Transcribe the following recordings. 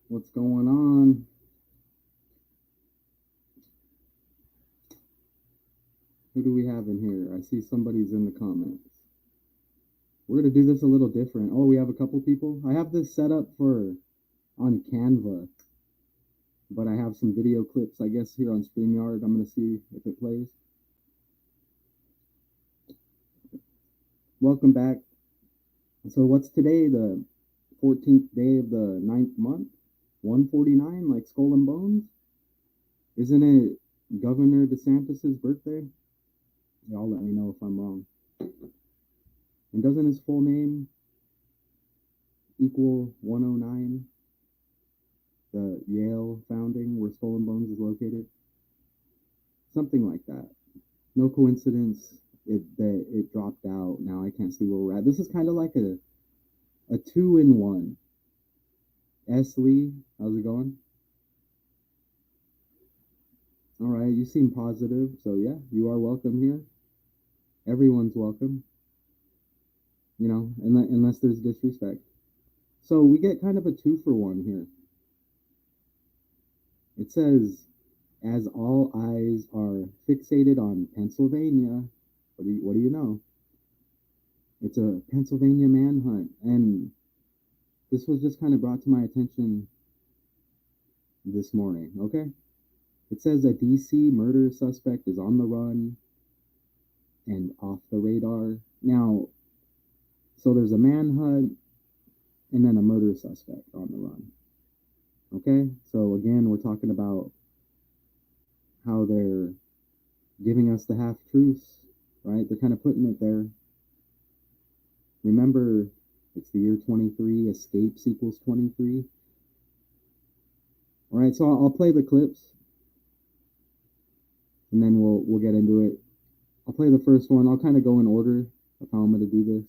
What's going on? Who do we have in here? I see somebody's in the comments. We're going to do this a little different. Oh, we have a couple people. I have this set up for on Canva, but I have some video clips, I guess, here on StreamYard. I'm going to see if it plays. Welcome back. So what's today? The 14th day of the 9th month? 149, like Skull and Bones? Isn't it Governor DeSantis's birthday? Y'all let me know if I'm wrong. And doesn't his full name equal 109? The Yale founding where Skull and Bones is located? Something like that. No coincidence that it dropped out. Now I can't see where we're at. This is kind of like a 2-in-1. S. Lee, how's it going? All right, you seem positive, so yeah, you are welcome here. Everyone's welcome, you know, unless there's disrespect. So we get kind of a 2-for-1 here. It says, as all eyes are fixated on Pennsylvania, what do you know? It's a Pennsylvania manhunt, and this was just kind of brought to my attention this morning, okay? It says a DC murder suspect is on the run and off the radar. Now, so there's a manhunt and then a murder suspect on the run. Okay, so again, we're talking about how they're giving us the half truths, right? They're kind of putting it there. Remember, it's the year 23, escapes equals 23. All right, so I'll play the clips and then we'll get into it. I'll play the first one. I'll kind of go in order of how I'm going to do this.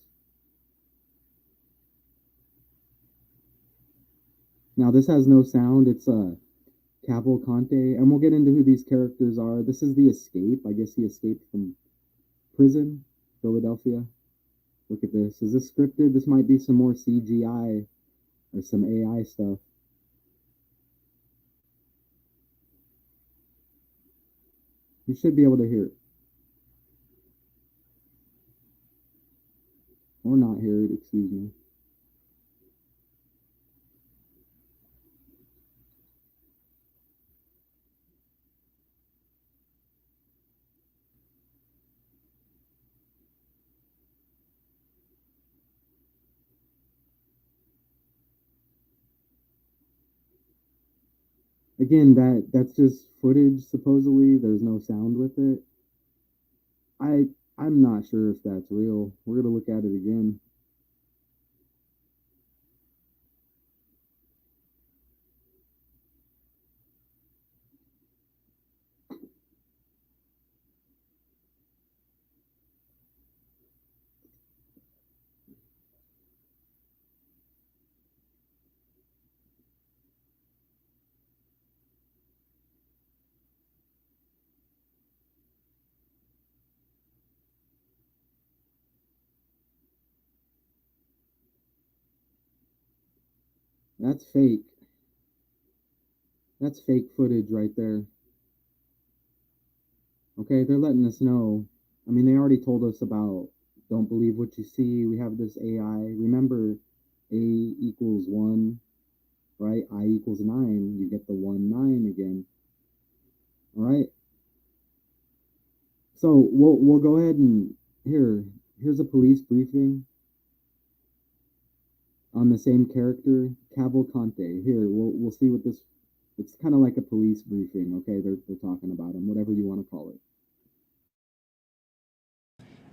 Now, this has no sound. It's Cavalcante, and we'll get into who these characters are. This is the escape. I guess he escaped from prison, Philadelphia. Look at this. Is this scripted? This might be some more CGI or some AI stuff. You should be able to hear it. Or not hear it, excuse me. Again, that's just footage, supposedly. There's no sound with it. I'm not sure if that's real. We're gonna look at it again. That's fake. That's fake footage right there. Okay, they're letting us know. I mean, they already told us about don't believe what you see. We have this AI. Remember, A equals 1, right? I equals 9. You get the 1, 9 again. All right. So we'll go ahead and here's a police briefing on the same character, Cavalcante. Here, we'll see what this. It's kind of like a police briefing. Okay, they're talking about him, whatever you want to call it.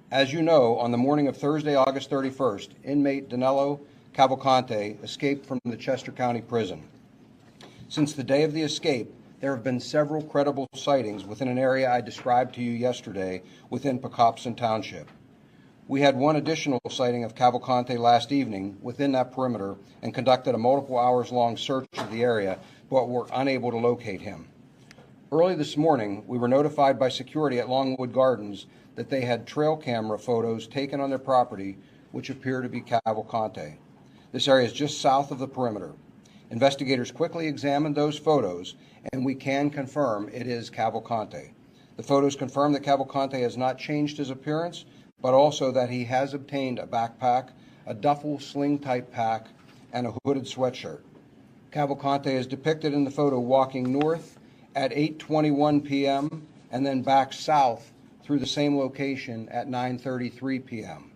As you know, on the morning of Thursday, August 31st, inmate Danilo Cavalcante escaped from the Chester County Prison. Since the day of the escape, there have been several credible sightings within an area I described to you yesterday within Pocopson Township. We had one additional sighting of Cavalcante last evening within that perimeter and conducted a multiple hours long search of the area, but were unable to locate him. Early this morning, we were notified by security at Longwood Gardens that they had trail camera photos taken on their property which appear to be Cavalcante. This area is just south of the perimeter. Investigators quickly examined those photos, and we can confirm it is Cavalcante. The photos confirm that Cavalcante has not changed his appearance, but also that he has obtained a backpack, a duffel sling-type pack, and a hooded sweatshirt. Cavalcante is depicted in the photo walking north at 8:21 p.m. and then back south through the same location at 9:33 p.m.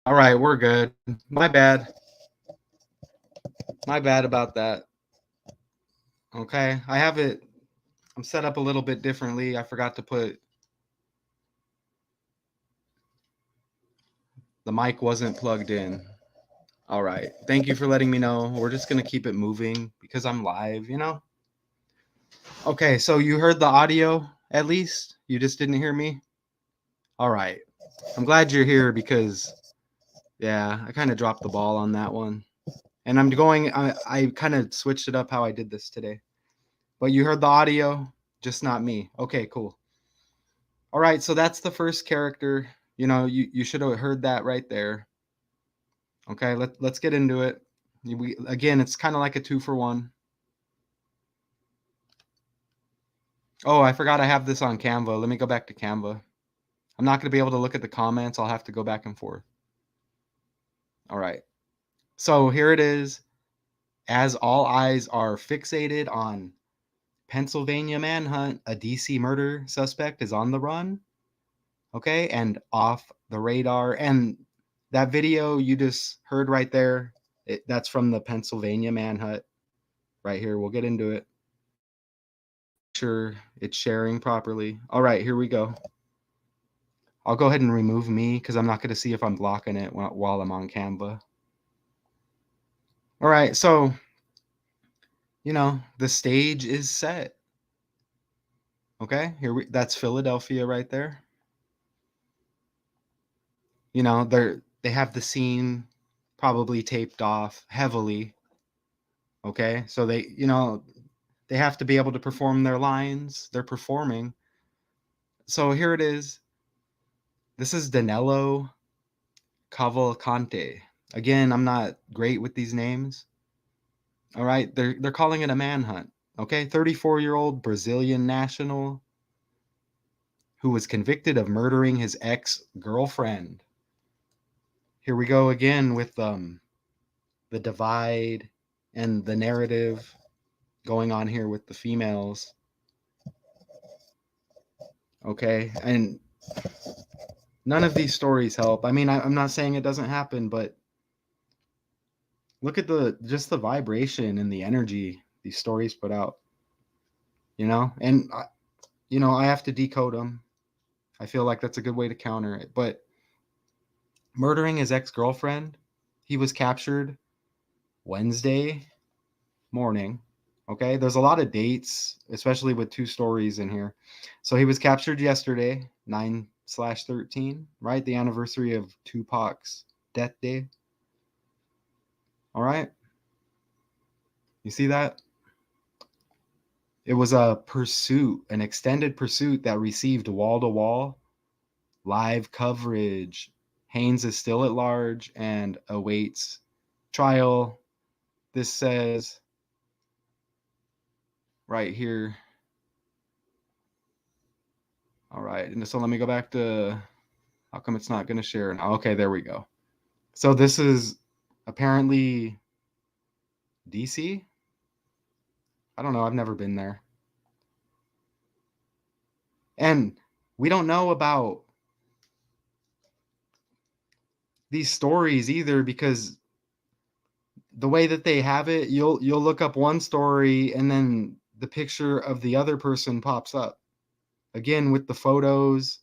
All right, we're good. My bad. My bad about that. Okay, I have it. I'm set up a little bit differently. I forgot to put the mic wasn't plugged in. All right. Thank you for letting me know. We're just going to keep it moving because I'm live, you know? Okay, so you heard the audio at least? You just didn't hear me? All right. I'm glad you're here because, yeah, I kind of dropped the ball on that one. And I kind of switched it up how I did this today. But you heard the audio, just not me. Okay, cool. All right, so that's the first character. You know, you should have heard that right there. Okay, let's get into it. Again, it's kind of like a 2-for-1. Oh, I forgot I have this on Canva. Let me go back to Canva. I'm not going to be able to look at the comments. I'll have to go back and forth. All right. So here it is. As all eyes are fixated on Pennsylvania manhunt, a DC murder suspect is on the run. Okay, and off the radar. And that video you just heard right there, that's from the Pennsylvania manhunt right here. We'll get into it. Sure it's sharing properly. All right, here we go. I'll go ahead and remove me because I'm not going to see if I'm blocking it while I'm on Canva. All right, so, you know, the stage is set. Okay, that's Philadelphia right there. You know, they have the scene probably taped off heavily. Okay, so they have to be able to perform their lines. They're performing. So here it is. This is Danilo Cavalcante. Again, I'm not great with these names. All right, they're calling it a manhunt. Okay, 34-year-old Brazilian national who was convicted of murdering his ex-girlfriend. Here we go again with the divide and the narrative going on here with the females. Okay, and none of these stories help. I mean, I'm not saying it doesn't happen, but look at just the vibration and the energy these stories put out. You know, and I have to decode them. I feel like that's a good way to counter it. But murdering his ex-girlfriend, he was captured Wednesday morning. Okay, there's a lot of dates, especially with two stories in here. So he was captured yesterday, 9/13, right? The anniversary of Tupac's death day. All right. You see that? It was a pursuit, an extended pursuit that received wall-to-wall live coverage. Haynes is still at large and awaits trial. This says right here. All right. And so let me go back to, how come it's not going to share now? Okay, there we go. So this is apparently DC. I don't know. I've never been there. And we don't know about these stories either because the way that they have it, you'll look up one story and then the picture of the other person pops up. Again with the photos.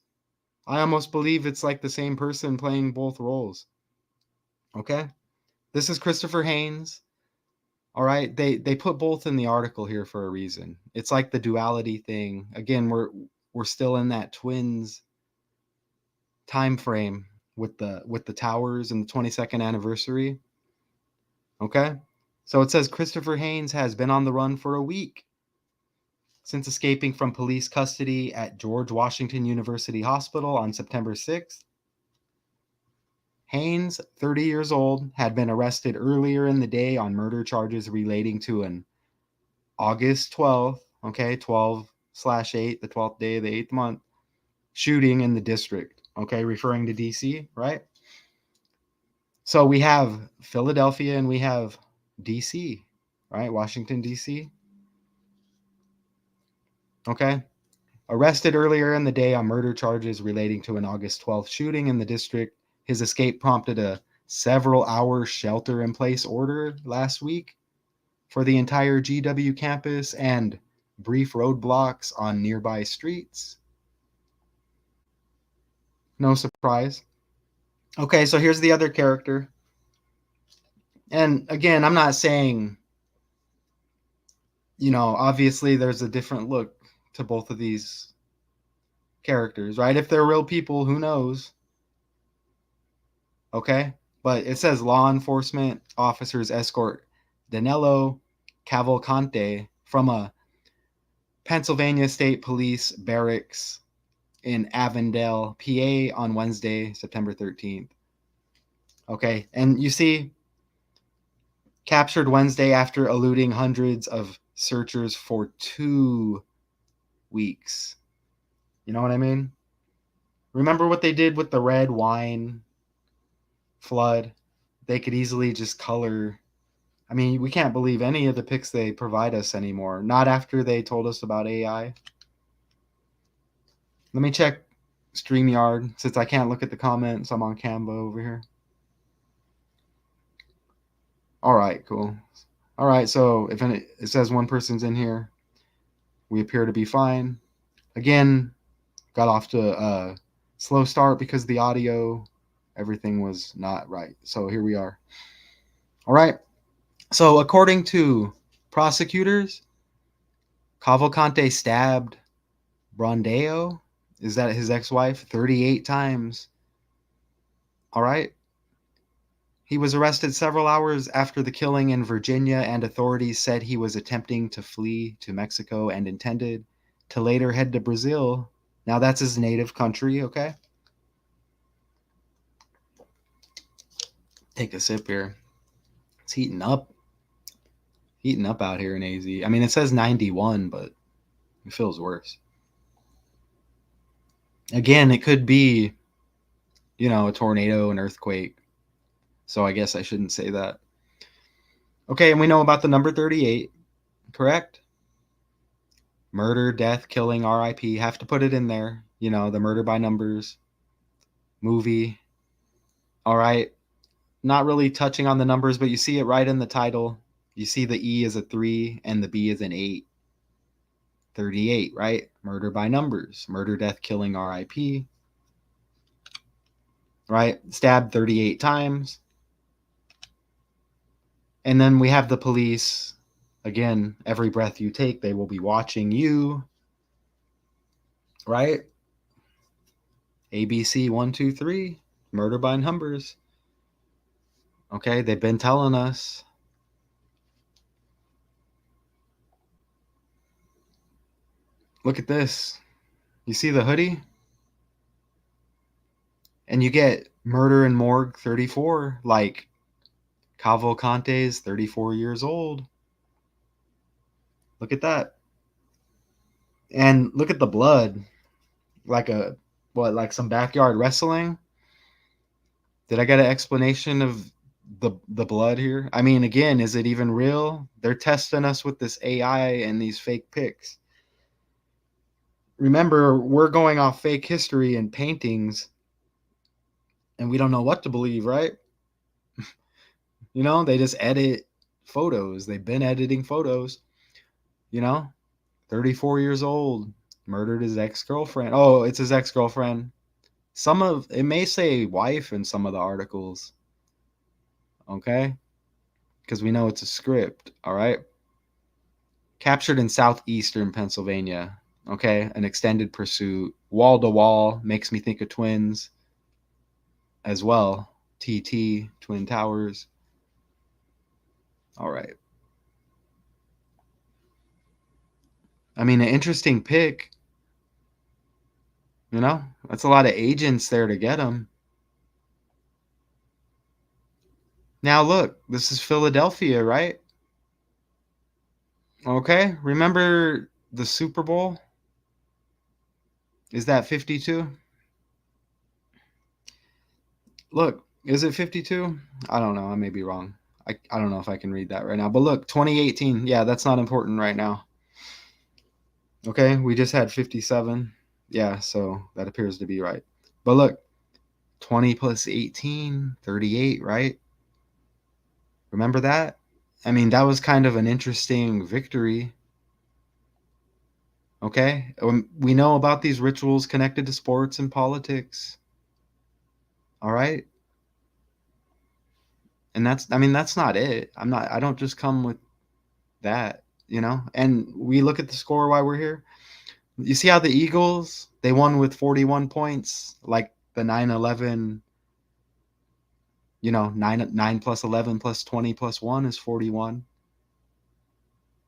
I almost believe it's like the same person playing both roles. Okay? This is Christopher Haynes. All right, they put both in the article here for a reason. It's like the duality thing. Again, we're still in that twins time frame with the towers and the 22nd anniversary. Okay? So it says Christopher Haynes has been on the run for a week since escaping from police custody at George Washington University Hospital on September 6th. Haynes, 30 years old, had been arrested earlier in the day on murder charges relating to an August 12th, okay, 12/8, the 12th day of the 8th month, shooting in the district, okay, referring to DC, right? So we have Philadelphia and we have DC, right? Washington, DC. Okay. Arrested earlier in the day on murder charges relating to an August 12th shooting in the district. His escape prompted a several-hour shelter-in-place order last week for the entire GW campus and brief roadblocks on nearby streets. No surprise. Okay, so here's the other character. And again, I'm not saying, obviously there's a different look to both of these characters, right? If they're real people, who knows? Okay? But it says law enforcement officers escort Danilo Cavalcante from a Pennsylvania State Police barracks in Avondale, PA on Wednesday, September 13th. Okay, and you see, captured Wednesday after eluding hundreds of searchers for 2 weeks. You know what I mean? Remember what they did with the red wine flood? They could easily just color. I mean, we can't believe any of the pics they provide us anymore. Not after they told us about AI. Let me check StreamYard since I can't look at the comments. I'm on Canva over here. All right, cool. All right, so if it says one person's in here, we appear to be fine. Again, got off to a slow start because the audio, everything was not right. So here we are. All right. So according to prosecutors, Cavalcante stabbed Brondeo, is that his ex-wife, 38 times. All right. He was arrested several hours after the killing in Virginia, and authorities said he was attempting to flee to Mexico and intended to later head to Brazil. Now that's his native country, okay? Take a sip here. It's heating up. Heating up out here in AZ. I mean, it says 91, but it feels worse. Again, it could be, a tornado, an earthquake. So I guess I shouldn't say that. Okay, and we know about the number 38, correct? Murder, death, killing, RIP. Have to put it in there. The murder by numbers movie. All right. Not really touching on the numbers, but you see it right in the title. You see the E is a 3 and the B is an 8. 38, right? Murder by numbers. Murder, death, killing, RIP. Right? Stabbed 38 times. And then we have the police. Again, every breath you take, they will be watching you. Right? ABC 1, 2, 3. Murder by numbers. Okay, they've been telling us. Look at this. You see the hoodie? And you get murder in morgue 34, like Cavalcante's 34 years old. Look at that. And look at the blood. Like some backyard wrestling? Did I get an explanation of the blood here? I mean, again, is it even real? They're testing us with this AI and these fake pics. Remember, we're going off fake history and paintings, and we don't know what to believe, right? They just edit photos. They've been editing photos. 34 years old, murdered his ex-girlfriend. Oh, it's his ex-girlfriend. It may say wife in some of the articles. okay? Because we know it's a script, all right? Captured in southeastern Pennsylvania, okay? An extended pursuit, wall to wall, makes me think of twins as well. TT, Twin Towers. All right. I mean, an interesting pick. You know, that's a lot of agents there to get him. Now, look, this is Philadelphia, right? Okay. Remember the Super Bowl? Is that 52? Look, is it 52? I don't know. I may be wrong. I don't know if I can read that right now. But look, 2018. Yeah, that's not important right now. Okay. We just had 57. Yeah, so that appears to be right. But look, 20 plus 18, 38, right? Remember that? I mean, that was kind of an interesting victory. Okay. We know about these rituals connected to sports and politics. All right. And I mean, that's not it. I don't just come with that, you know? And we look at the score while we're here. You see how the Eagles, they won with 41 points, like the 9-11, you know, 9 plus 11 plus 20 plus 1 is 41.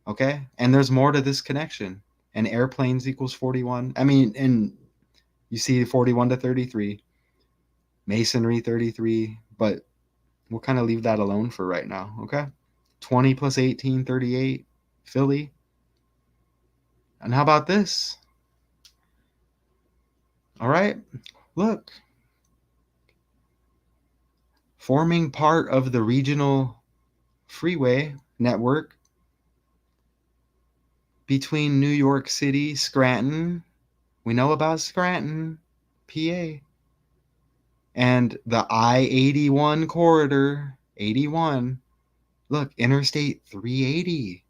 Okay. And there's more to this connection. And airplanes equals 41. I mean, and you see 41 to 33, masonry 33, but we'll kind of leave that alone for right now. Okay. 20 plus 18, 38, Philly. And how about this? All right. Look, forming part of the regional freeway network between New York City, Scranton. We know about Scranton, PA, and the I-81 corridor, 81. Look, Interstate 380.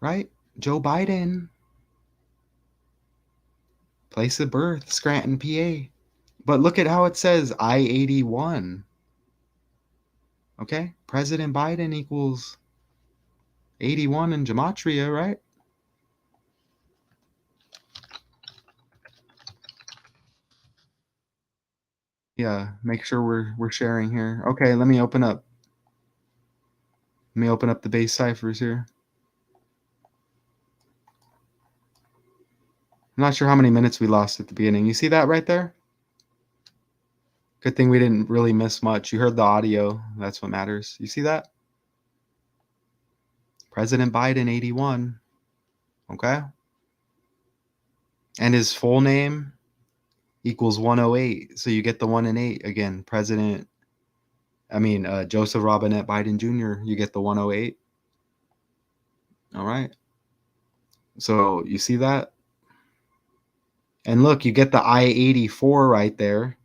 Right? Joe Biden. Place of birth, Scranton, PA. But look at how it says I-81. Okay? President Biden equals 81 in gematria, right? Yeah, make sure we're sharing here. Okay, let me open up. Let me open up the base ciphers here. I'm not sure how many minutes we lost at the beginning. You see that right there? Good thing we didn't really miss much. You heard the audio. That's what matters. You see that? President Biden, 81. Okay? And his full name equals 108. So you get the 1 and 8 again. Joseph Robinette Biden Jr., you get the 108. All right. So you see that? And look, you get the I-84 right there.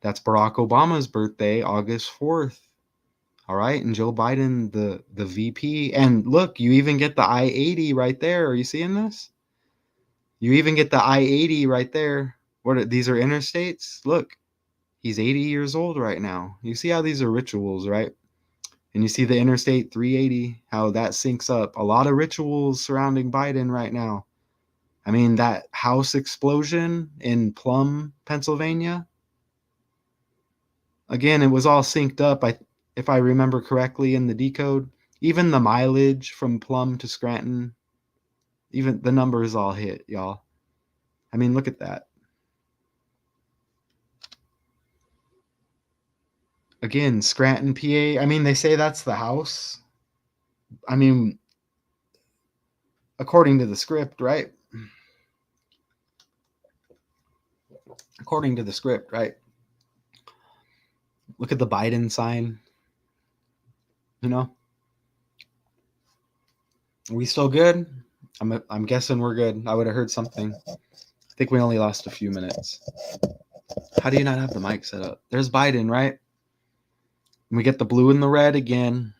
That's Barack Obama's birthday, August 4th. All right. And Joe Biden, the VP. And look, you even get the I-80 right there. Are you seeing this? You even get the I-80 right there. These are interstates? Look, he's 80 years old right now. You see how these are rituals, right? And you see the Interstate 380, how that syncs up. A lot of rituals surrounding Biden right now. I mean, that house explosion in Plum, Pennsylvania. Again, it was all synced up. If I remember correctly in the decode, even the mileage from Plum to Scranton, even the numbers all hit, y'all. I mean, look at that. Again, Scranton, PA. I mean, they say that's the house. I mean, according to the script, right? According to the script, right? Look at the Biden sign. You know, are we still good? I'm guessing we're good. I would have heard something. I think we only lost a few minutes. How do you not have the mic set up? There's Biden, right? And we get the blue and the red again.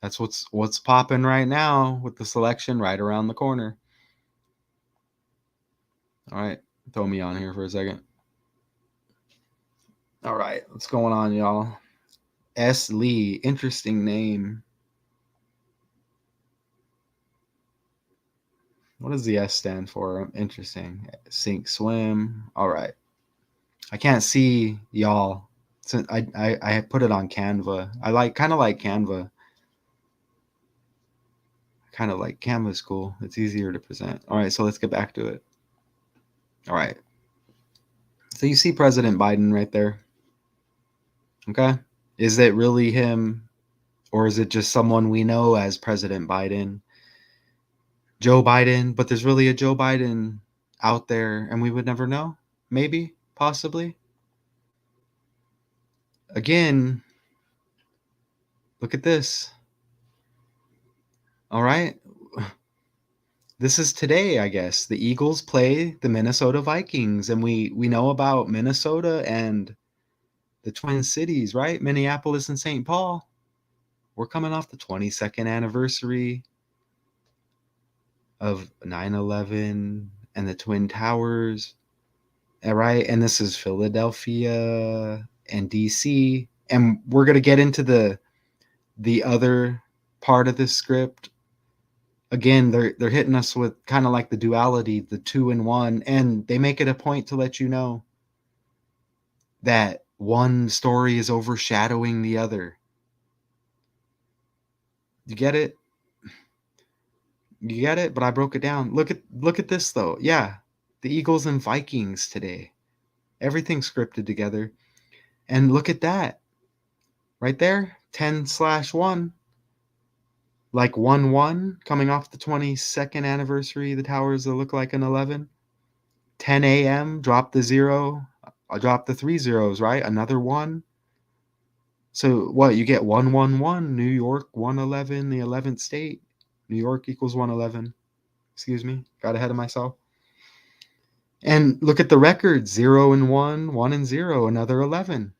That's what's popping right now with the selection right around the corner. All right, throw me on here for a second. All right, what's going on, y'all? S. Lee, interesting name. What does the S stand for? Interesting. Sink, swim. All right. I can't see y'all. Since I put it on Canva. I kind of like Canva. Kind of like Canva's cool. It's easier to present. All right, so let's get back to it. All right. So you see President Biden right there. Okay. Is it really him, or is it just someone we know as President Biden? Joe Biden, but there's really a Joe Biden out there and we would never know? Maybe, possibly. Again, look at this. All right. This is today, I guess. The Eagles play the Minnesota Vikings, and we know about Minnesota and the Twin Cities, right? Minneapolis and St. Paul. We're coming off the 22nd anniversary of 9/11 and the Twin Towers. All right, and this is Philadelphia and DC, and we're going to get into the other part of this script. Again, they're hitting us with kind of like the duality, the 2 in 1, and they make it a point to let you know that one story is overshadowing the other. You get it? You get it? But I broke it down. Look at this though. Yeah. The Eagles and Vikings today. Everything's scripted together. And look at that. Right there. 10/1. Like 1/1 coming off the 22nd anniversary. The towers that look like an 11. 10 a.m. Drop the 0. I'll drop the 3 zeros, right? Another 1. So what? You get 111. New York 111, the 11th state. New York equals 111. Excuse me. Got ahead of myself. And look at the record. 0 and 1, 1 and 0, another 11.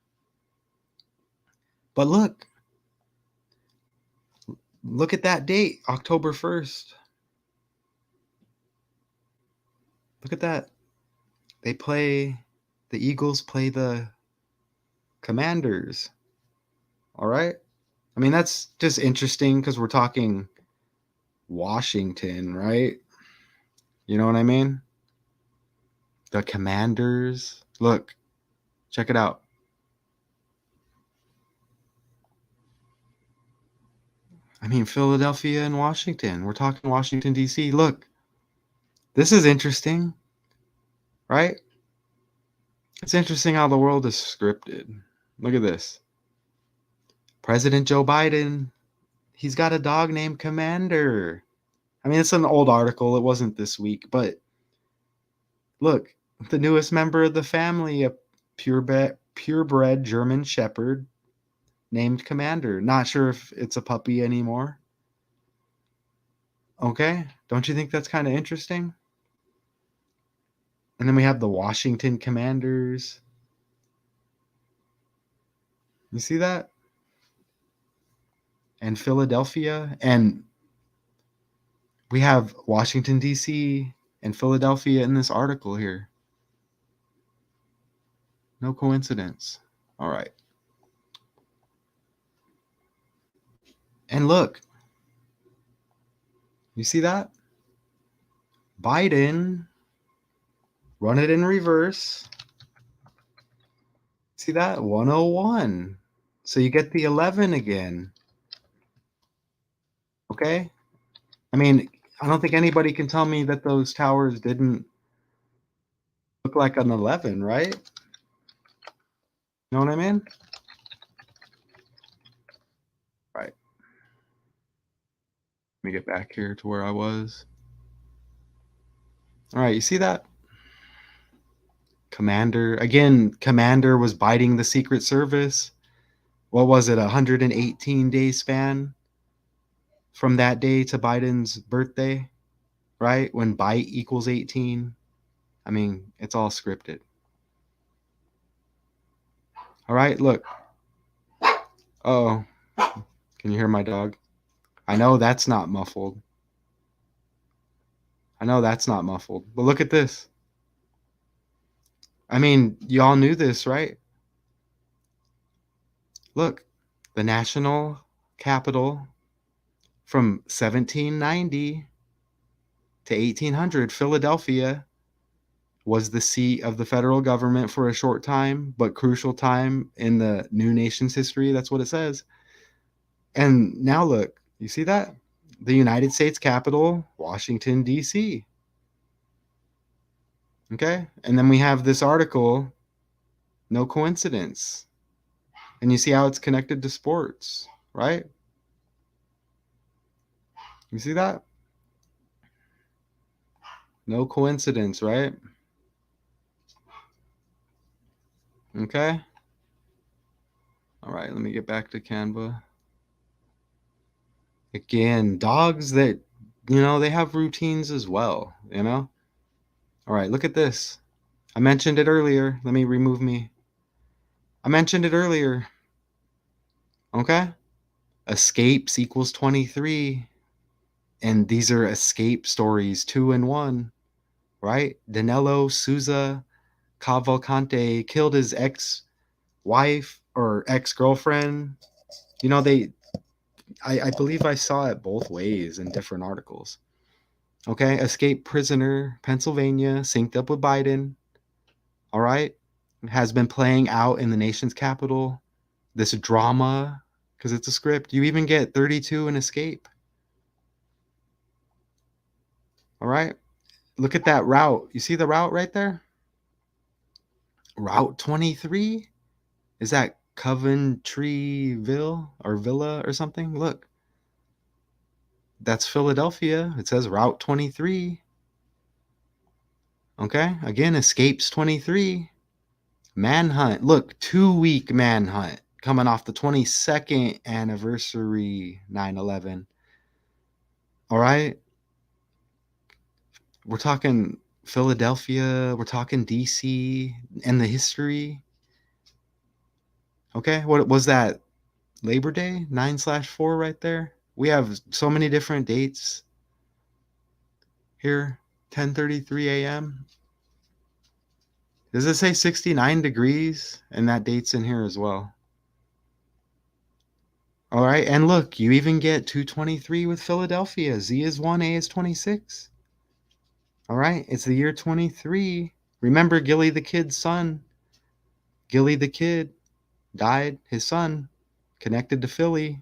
But look at that date, October 1st. Look at that. The Eagles play the Commanders. All right. I mean, that's just interesting because we're talking Washington, right? You know what I mean? The Commanders. Look, check it out. I mean, Philadelphia and Washington. We're talking Washington, D.C. Look, this is interesting, right? It's interesting how the world is scripted. Look at this. President Joe Biden, he's got a dog named Commander. I mean, it's an old article. It wasn't this week, but look, the newest member of the family, a purebred German Shepherd named Commander. Not sure if it's a puppy anymore. Okay, don't you think that's kind of interesting? And then we have the Washington Commanders. You see that? And Philadelphia. And we have Washington, D.C. and Philadelphia in this article here. No coincidence. All right. And look, you see that? Biden, run it in reverse. See that? 101. So you get the 11 again. Okay? I mean, I don't think anybody can tell me that those towers didn't look like an 11, right? You know what I mean? Right. Let me get back here to where I was. All right, you see that? Commander. Again, Commander was biting the Secret Service. What was it, 118-day span from that day to Biden's birthday, right? When bite equals 18. I mean, it's all scripted. All right, look. Oh, can you hear my dog? I know that's not muffled. But look at this. I mean, y'all knew this, right? Look, the national capital from 1790 to 1800, Philadelphia was the seat of the federal government for a short time, but crucial time in the new nation's history. That's what it says. And now look, you see that? The United States Capitol, Washington, D.C. Okay? And then we have this article, no coincidence. And you see how it's connected to sports, right? You see that? No coincidence, right? Okay. All right, let me get back to Canva. Again, dogs that, they have routines as well, All right, look at this. I mentioned it earlier. Let me remove me. I mentioned it earlier. Okay? Escapes equals 23. And these are escape stories, 2 and 1, right? Danilo Souza Cavalcante killed his ex-wife or ex-girlfriend. I believe I saw it both ways in different articles. Okay, escaped prisoner, Pennsylvania, synced up with Biden. All right, has been playing out in the nation's capital. This drama, because it's a script. You even get 32 in escape. All right, look at that route. You see the route right there? Route 23? Is that Coventryville or Villa or something? Look, that's Philadelphia. It says Route 23. Okay, again, escapes 23. Manhunt. Look, 2-week manhunt coming off the 22nd anniversary 9/11. All right. We're talking Philadelphia. We're talking DC and the history. Okay. What was that? Labor Day 9/4 right there. We have so many different dates here. 10:33 a.m. Does it say 69 degrees? And that date's in here as well. All right, and look, you even get 223 with Philadelphia. Z is 1, A is 26. All right, it's the year 23. Remember Gilly the Kid's son. Gilly the Kid died, his son, connected to Philly.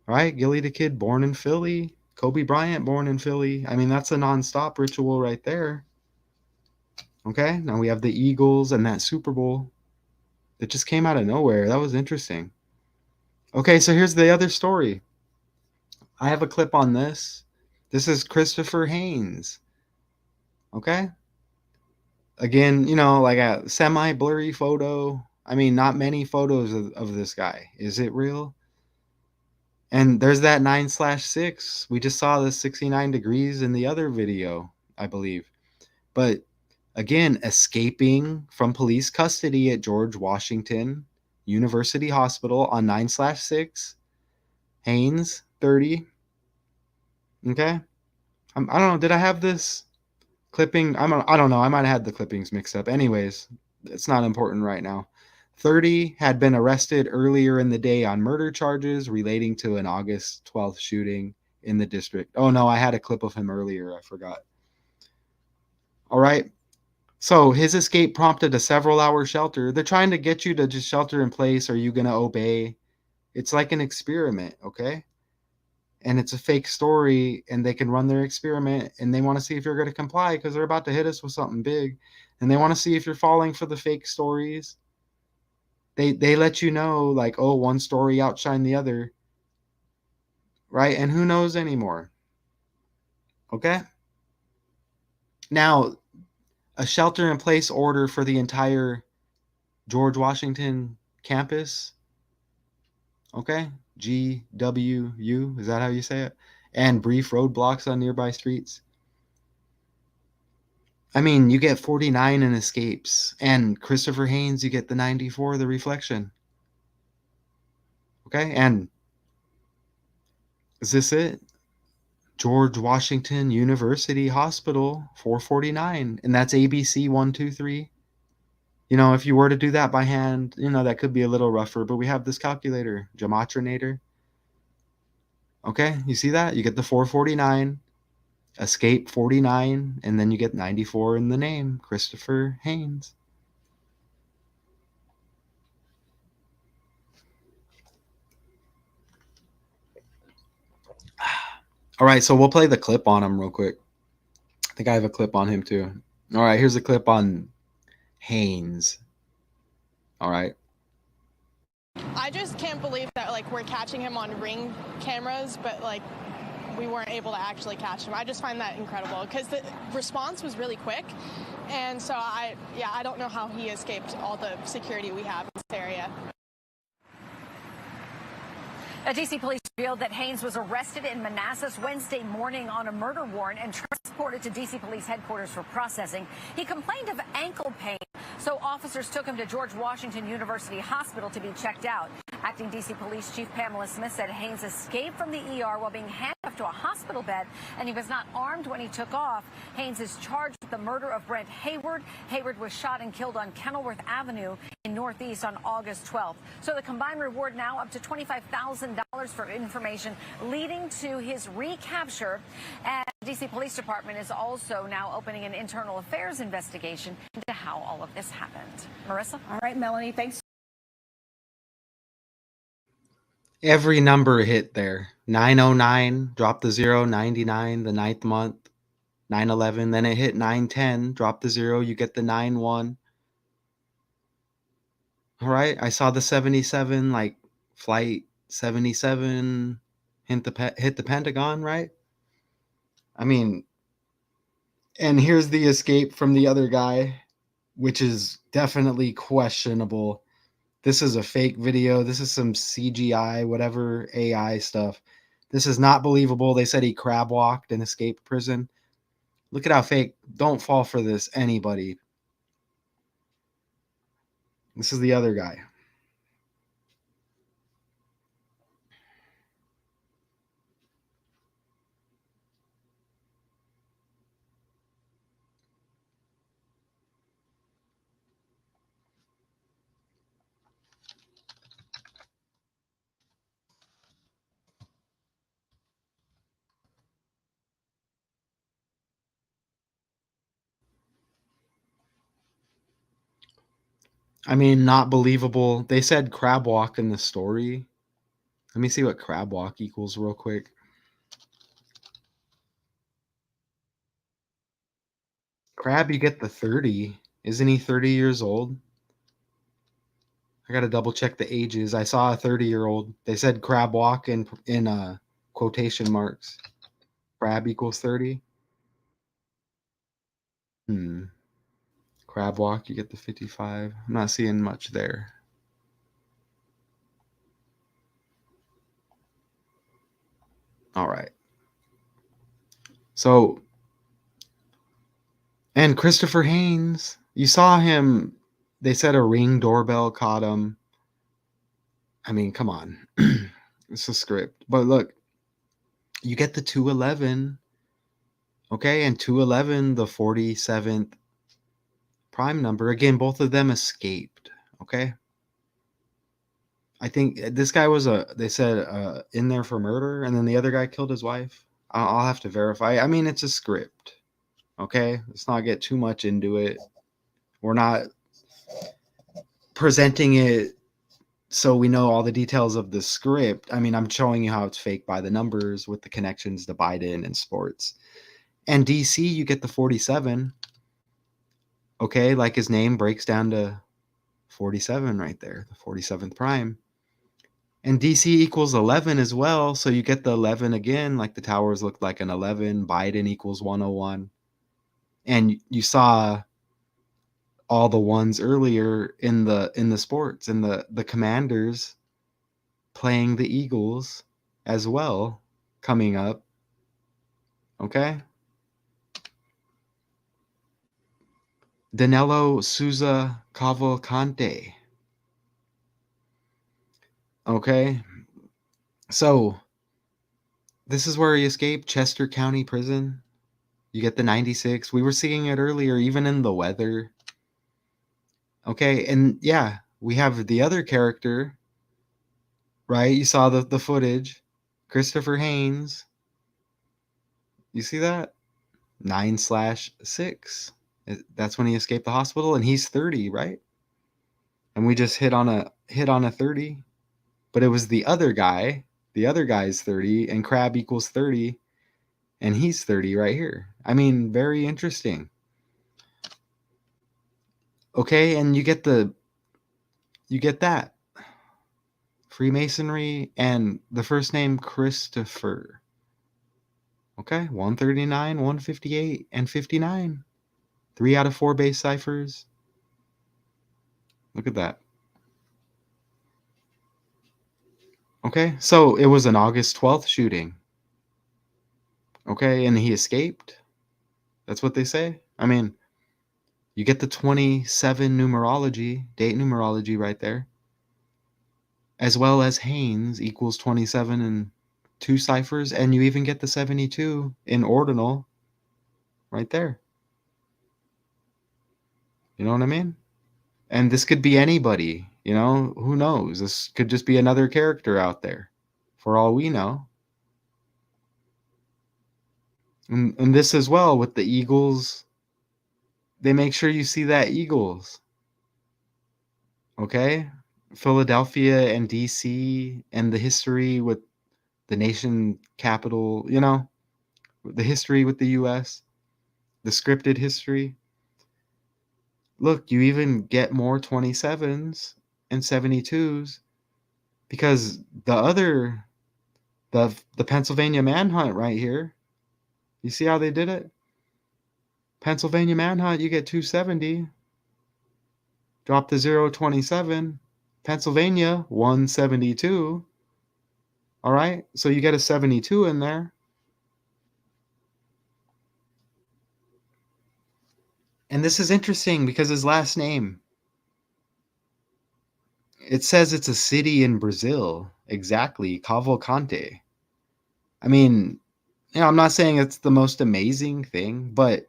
All right, Gilly the Kid born in Philly. Kobe Bryant born in Philly. I mean, that's a nonstop ritual right there. Okay, now we have the Eagles and that Super Bowl that just came out of nowhere. That was interesting. Okay, so here's the other story. I have a clip on this. This is Christopher Haynes. Okay. Again, like a semi blurry photo. I mean, not many photos of this guy. Is it real? And there's that 9/6. We just saw the 69 degrees in the other video, I believe. But again, escaping from police custody at George Washington University Hospital on 9/6. Haynes, 30. Okay. I don't know. Did I have this clipping? I don't know. I might have had the clippings mixed up. Anyways, it's not important right now. 30 had been arrested earlier in the day on murder charges relating to an August 12th shooting in the district. Oh, no, I had a clip of him earlier. I forgot. All right. So his escape prompted a several-hour shelter. They're trying to get you to just shelter in place. Are you going to obey? It's like an experiment, okay? And it's a fake story, and they can run their experiment, and they want to see if you're going to comply because they're about to hit us with something big, and they want to see if you're falling for the fake stories. They let you know, like, oh, one story outshine the other, right? And who knows anymore? Okay. Now, a shelter-in-place order for the entire George Washington campus. Okay, GWU, is that how you say it? And brief roadblocks on nearby streets. I mean, you get 49 in escapes, and Christopher Haynes, you get the 94, the reflection. Okay, and is this it? George Washington University Hospital, 449, and that's ABC 123. if you were to do that by hand, that could be a little rougher, but we have this calculator, Gematrinator. Okay, you see that? You get the 449, escape 49, and then you get 94 in the name, Christopher Haynes. All right, so we'll play the clip on him real quick. I think I have a clip on him too. All right, here's a clip on Haynes. All right. I just can't believe that we're catching him on Ring cameras, but we weren't able to actually catch him. I just find that incredible because the response was really quick, and so I don't know how he escaped all the security we have in this area. DC police revealed that Haynes was arrested in Manassas Wednesday morning on a murder warrant and transported to DC police headquarters for processing. He complained of ankle pain, so officers took him to George Washington University Hospital to be checked out. Acting DC Police Chief Pamela Smith said Haynes escaped from the ER while being handcuffed to a hospital bed, and he was not armed when he took off. Haynes is charged with the murder of Brent Hayward. Hayward was shot and killed on Kenilworth Avenue in Northeast on August 12th. So the combined reward now up to $25,000 for information leading to his recapture. And the DC Police Department is also now opening an internal affairs investigation into how all of this happened. Marissa? All right, Melanie, thanks. Every number hit there. 909, drop the 0, 99, the 9th month, 911, then it hit 910, drop the 0, you get the 91. All right, I saw the 77, like flight 77 hit the Pentagon, right? I mean, and here's the escape from the other guy, which is definitely questionable. This is a fake video. This is some CGI, whatever AI stuff. This is not believable. They said he crab walked and escaped prison. Look at how fake. Don't fall for this, anybody. This is the other guy. I mean, not believable. They said crab walk in the story. Let me see what crab walk equals real quick. Crab, you get the 30. Isn't he 30 years old? I got to double check the ages. I saw a 30-year-old. They said crab walk in quotation marks. Crab equals 30. Crab walk, you get the 55. I'm not seeing much there. All right. So, and Christopher Haynes, you saw him. They said a Ring doorbell caught him. I mean, come on. It's a script. But look, you get the 211. Okay, and 211, the 47th prime number. Again, both of them escaped. Okay. I think this guy was they said in there for murder, and then the other guy killed his wife. I'll have to verify. I mean, it's a script. Okay, let's not get too much into it. We're not presenting it so we know all the details of the script. I mean, I'm showing you how it's fake by the numbers with the connections to Biden and sports. And DC, you get the 47. Okay, like his name breaks down to 47 right there, the 47th prime. And DC equals 11 as well, so you get the 11 again, like the towers look like an 11. Biden equals 101. And you saw all the ones earlier in the sports, and the Commanders playing the Eagles as well coming up. Okay? Danilo Souza Cavalcante. Okay? So, this is where he escaped, Chester County Prison. You get the 96. We were seeing it earlier, even in the weather. Okay, and yeah, we have the other character, right? You saw the footage. Christopher Haynes. You see that? 9/6. That's when he escaped the hospital, and he's 30, right? And we just hit on a 30, but it was the other guy. The other guy's 30, and Crab equals 30, and he's 30 right here. I mean, very interesting. Okay, and you get that Freemasonry and the first name Christopher. Okay, 139, 158, and 59. 3 out of 4 base ciphers. Look at that. Okay, so it was an August 12th shooting. Okay, and he escaped. That's what they say. I mean, you get the 27 numerology, date numerology right there, as well as Haynes equals 27 and 2 ciphers, and you even get the 72 in ordinal right there. You know what I mean? And this could be anybody, who knows? This could just be another character out there for all we know. And this as well with the Eagles, they make sure you see that Eagles. Okay? Philadelphia and DC and the history with the nation capital, the history with the US, the scripted history. Look, you even get more 27s and 72s because the Pennsylvania manhunt right here. You see how they did it? Pennsylvania manhunt, you get 270. Drop the 027. Pennsylvania 172. All right, so you get a 72 in there. And this is interesting because his last name, it says it's a city in Brazil. Exactly, Cavalcante. I mean, I'm not saying it's the most amazing thing, but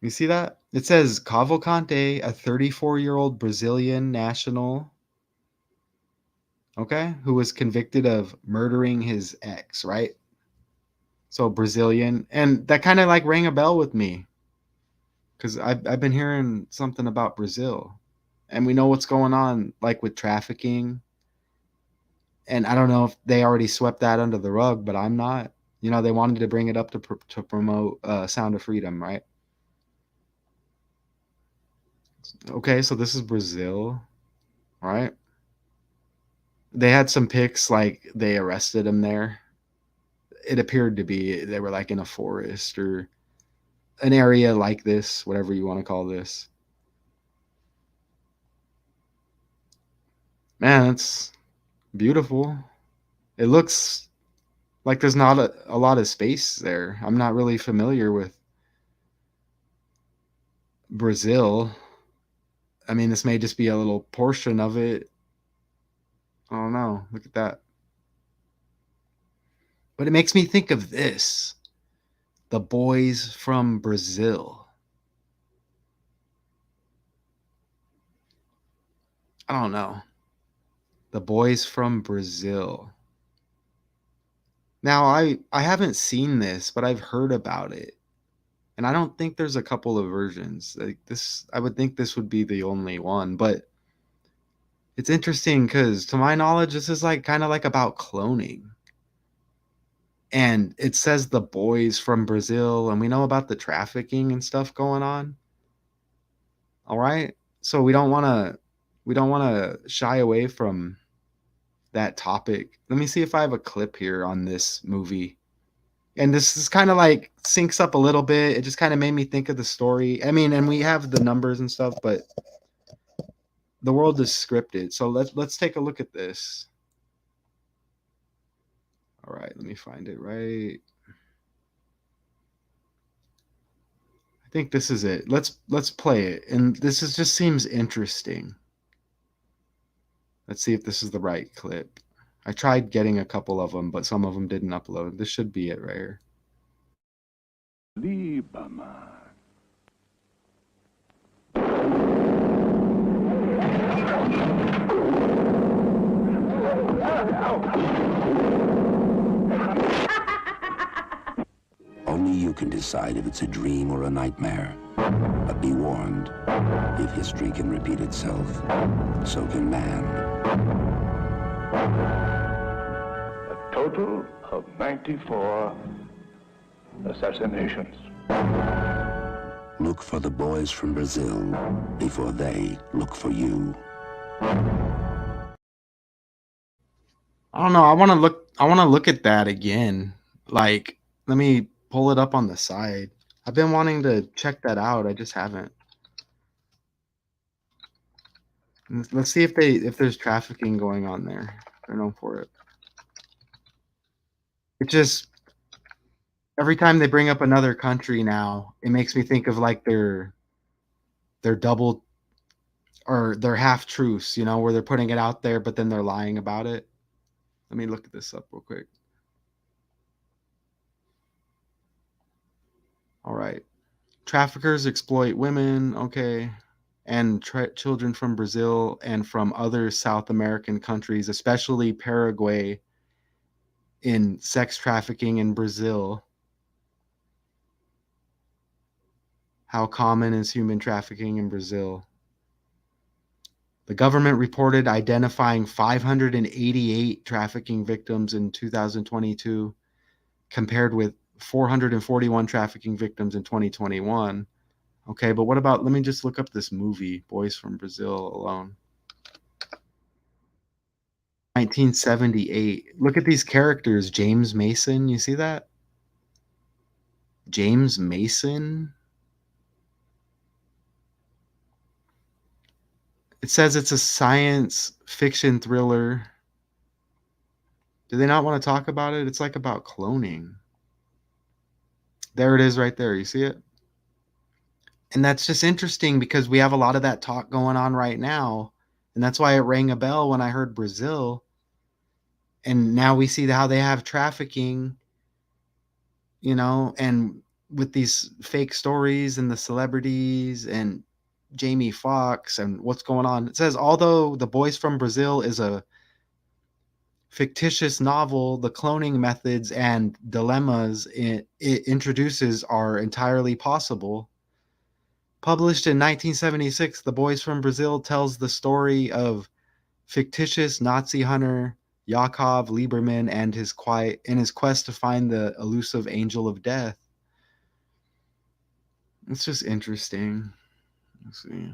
you see that? It says Cavalcante, a 34-year-old Brazilian national, okay, who was convicted of murdering his ex, right? So Brazilian. And that kind of like rang a bell with me because I've been hearing something about Brazil. And we know what's going on, like with trafficking. And I don't know if they already swept that under the rug, but I'm not. They wanted to bring it up to promote Sound of Freedom, right? Okay, so this is Brazil, right? They had some pics like they arrested him there. It appeared to be they were like in a forest or an area like this, whatever you want to call this. Man, it's beautiful. It looks like there's not a lot of space there. I'm not really familiar with Brazil. I mean, this may just be a little portion of it. I don't know. Look at that. But it makes me think of this. The boys from Brazil. I don't know. The boys from Brazil. Now, I haven't seen this, but I've heard about it. And I don't think there's a couple of versions. Like this, I would think this would be the only one, but it's interesting because to my knowledge, this is like kind of like about cloning. And it says the boys from Brazil, and we know about the trafficking and stuff going on. All right. So we don't want to shy away from that topic. Let me see if I have a clip here on this movie. And this is kind of like syncs up a little bit. It just kind of made me think of the story. I mean, and we have the numbers and stuff, but the world is scripted. So let's take a look at this. All right, let me find it right. I think this is it. Let's play it. And this just seems interesting. Let's see if this is the right clip. I tried getting a couple of them, but some of them didn't upload. This should be it right here. Libama. Only you can decide if it's a dream or a nightmare. But be warned, if history can repeat itself, so can man. A total of 94 assassinations. Look for the boys from Brazil before they look for you. I don't know. I want to look at that again. Like, let me pull it up on the side. I've been wanting to check that out. I just haven't. Let's see if there's trafficking going on there. They're known for it. It just every time they bring up another country now, it makes me think of like their double or their half truths, you know, where they're putting it out there, but then they're lying about it. Let me look this up real quick. All right. Traffickers exploit women, okay, and children from Brazil and from other South American countries, especially Paraguay, in sex trafficking in Brazil. How common is human trafficking in Brazil? The government reported identifying 588 trafficking victims in 2022, compared with 441 trafficking victims in 2021. Okay, but what about, let me just look up this movie, Boys from Brazil alone. 1978. Look at these characters. James Mason, you see that? James Mason. It says it's a science fiction thriller. Do they not want to talk about it? It's like about cloning. There it is right there. You see it? And that's just interesting because we have a lot of that talk going on right now. And that's why it rang a bell when I heard Brazil. And now we see how they have trafficking, you know, and with these fake stories and the celebrities and Jamie Foxx and what's going on. It says, although The Boys from Brazil is a fictitious novel, the cloning methods and dilemmas it introduces are entirely possible. Published in 1976, The Boys from Brazil tells the story of fictitious Nazi hunter Yakov Lieberman and his quest to find the elusive angel of death. It's just interesting. Let's see.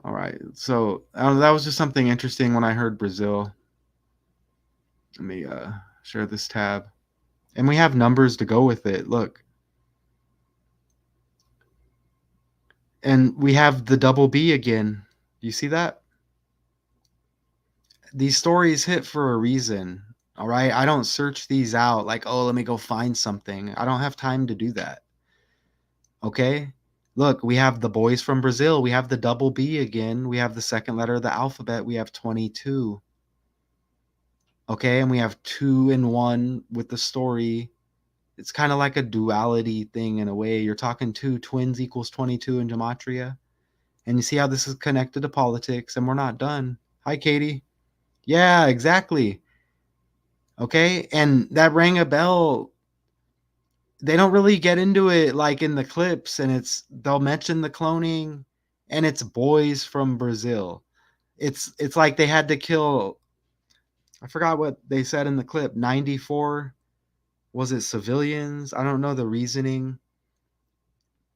All right. So that was just something interesting when I heard Brazil. Let me share this tab. And we have numbers to go with it. Look. And we have the double B again. You see that? These stories hit for a reason. All right. I don't search these out like, oh, let me go find something. I don't have time to do that. Okay. Look, we have the Boys from Brazil. We have the double B again. We have the second letter of the alphabet. We have 22. Okay. And we have 2 and 1 with the story. It's kind of like a duality thing in a way. You're talking 2 twins equals 22 in gematria. And you see how this is connected to politics, and we're not done. Hi, Katie. Yeah, exactly. Okay. And that rang a bell. They don't really get into it like in the clips, and they'll mention the cloning, and it's Boys from Brazil. It's like they had to kill, I forgot what they said in the clip, 94, was it civilians? I don't know the reasoning,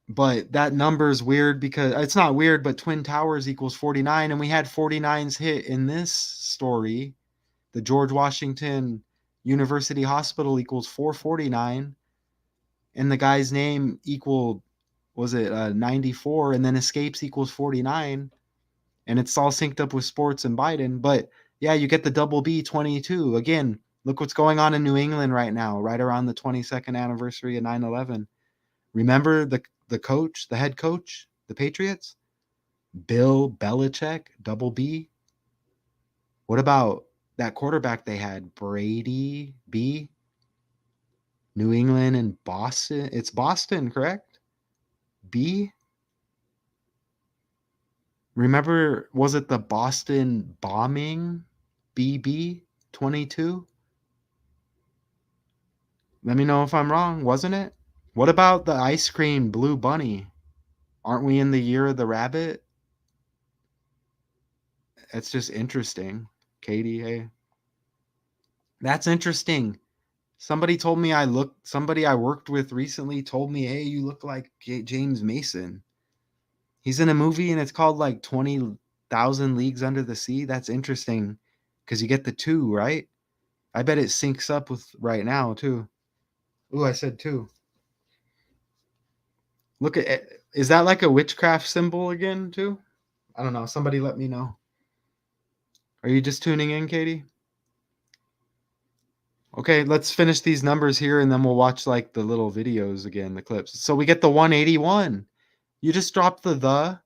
but that number is weird because it's not weird, but Twin Towers equals 49, and we had 49s hit in this story. The George Washington University Hospital equals 449, and the guy's name equaled, was it 94, and then escapes equals 49, and it's all synced up with sports and Biden. But yeah, you get the double B 22 again. Look what's going on in New England right now, right around the 22nd anniversary of 9/11. Remember the coach, the head coach, the Patriots, Bill Belichick, double B. What about that quarterback they had, Brady B? New England and Boston. It's Boston, correct? B? Remember, was it the Boston bombing? BB 22? Let me know if I'm wrong, wasn't it? What about the ice cream Blue Bunny? Aren't we in the year of the rabbit? It's just interesting. Katie, hey. That's interesting. Somebody I worked with recently told me, hey, you look like James Mason. He's in a movie and it's called like 20,000 Leagues Under the Sea. That's interesting because you get the 2, right? I bet it syncs up with right now too. Ooh, I said 2. Look at it. Is that like a witchcraft symbol again too? I don't know. Somebody let me know. Are you just tuning in, Katie? Okay, let's finish these numbers here and then we'll watch like the little videos again, the clips. So we get the 181. You just dropped the.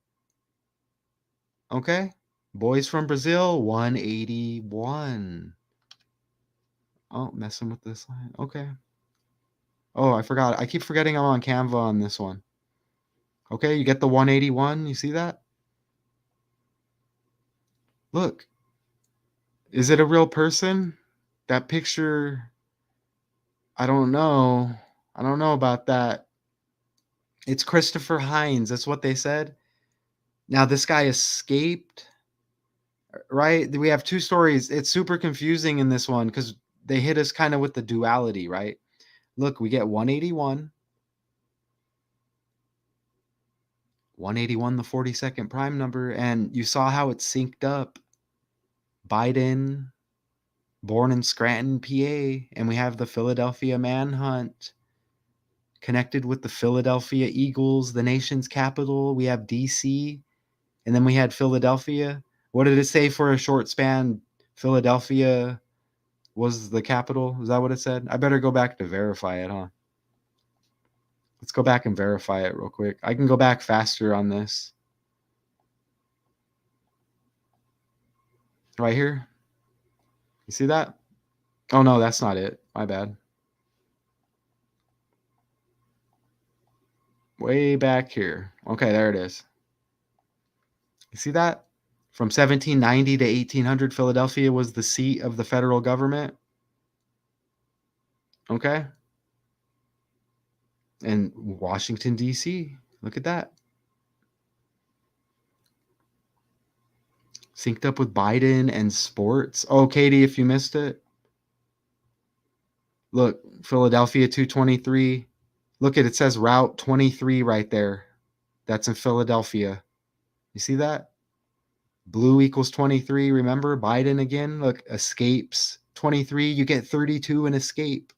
Okay. Boys from Brazil, 181. Oh, messing with this line. Okay. Oh, I forgot. I keep forgetting I'm on Canva on this one. Okay, you get the 181. You see that? Look. Is it a real person? That picture, I don't know. I don't know about that. It's Christopher Hines. That's what they said. Now, this guy escaped, right? We have 2 stories. It's super confusing in this one because they hit us kind of with the duality, right? Look, we get 181. 181, the 42nd prime number. And you saw how it's synced up. Biden, born in Scranton, PA. And we have the Philadelphia manhunt connected with the Philadelphia Eagles, the nation's capital. We have DC. And then we had Philadelphia. What did it say for a short span? Philadelphia was the capital. Is that what it said? I better go back to verify it, huh? Let's go back and verify it real quick. I can go back faster on this. Right here. You see that? Oh, no, that's not it. My bad. Way back here. Okay, there it is. You see that? From 1790 to 1800, Philadelphia was the seat of the federal government. Okay. And Washington, D.C. Look at that. Synced up with Biden and sports. Oh, Katie, if you missed it. Look, Philadelphia 223. Look at it says Route 23 right there. That's in Philadelphia. You see that? Blue equals 23. Remember Biden again? Look, escapes 23. You get 32 in escape.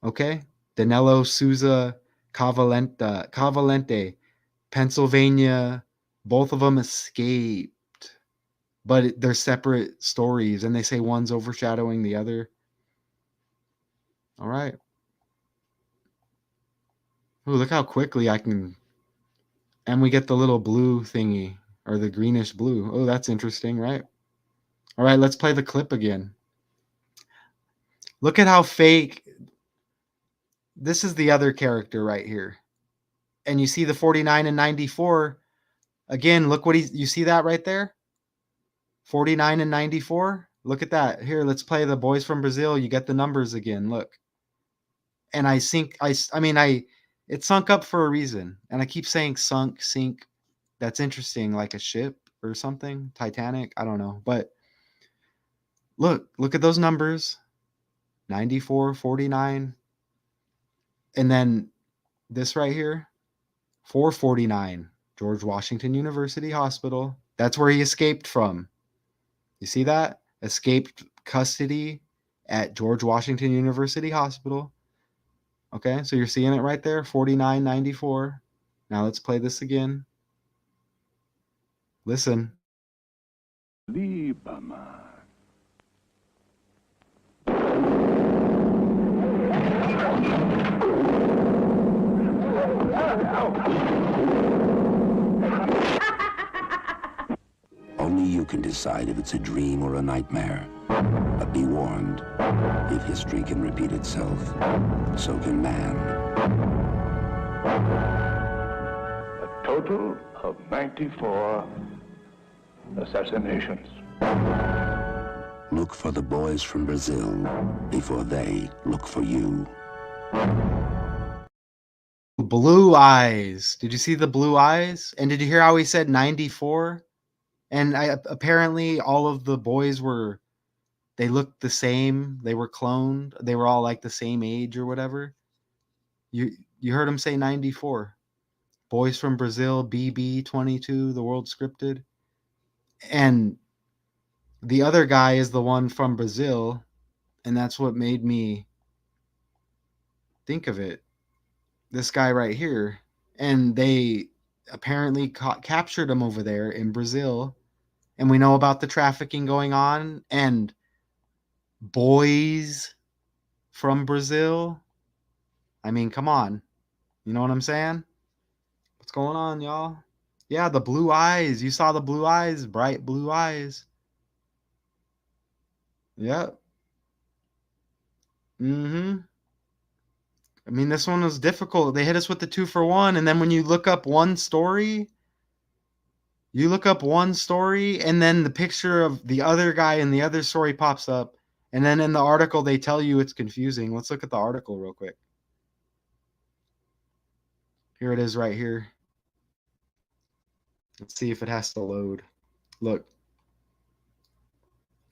Okay? Danilo Souza Cavalente, Pennsylvania. Both of them escaped. But they're separate stories, and they say one's overshadowing the other. All right. Ooh, look how quickly I can... And we get the little blue thingy, or the greenish blue. Oh, that's interesting, right? All right, let's play the clip again. Look at how fake... This is the other character right here. And you see the 49 and 94. Again, look what you see that right there? 49 and 94. Look at that. Here, let's play the Boys from Brazil. You get the numbers again. Look. And it sunk up for a reason. And I keep saying sunk, sink. That's interesting, like a ship or something. Titanic. I don't know. But look at those numbers. 94, 49. And then this right here, 449, George Washington University Hospital. That's where he escaped from. You see that? Escaped custody at George Washington University Hospital. Okay, so you're seeing it right there, 4994. Now let's play this again. Listen. Libama. Only you can decide if it's a dream or a nightmare. But be warned, if history can repeat itself, so can man. total of 94 assassinations. Look for the boys from Brazil before they look for you. Blue eyes. Did you see the blue eyes? And did you hear how he said 94? And apparently all of the boys they looked the same. They were cloned. They were all like the same age or whatever. You heard him say 94. Boys from Brazil, BB 22, the world scripted. And the other guy is the one from Brazil, and that's what made me think of it. This guy right here. And they apparently captured him over there in Brazil. And we know about the trafficking going on and boys from Brazil. I mean, come on. You know what I'm saying? What's going on, y'all? Yeah, the blue eyes. You saw the blue eyes, bright blue eyes. Yep. Mm-hmm. I mean, this one was difficult. They hit us with the 2-for-1, and then when you look up one story, and then the picture of the other guy in the other story pops up, and then in the article they tell you it's confusing. Let's look at the article real quick. Here it is right here. Let's see if it has to load. Look.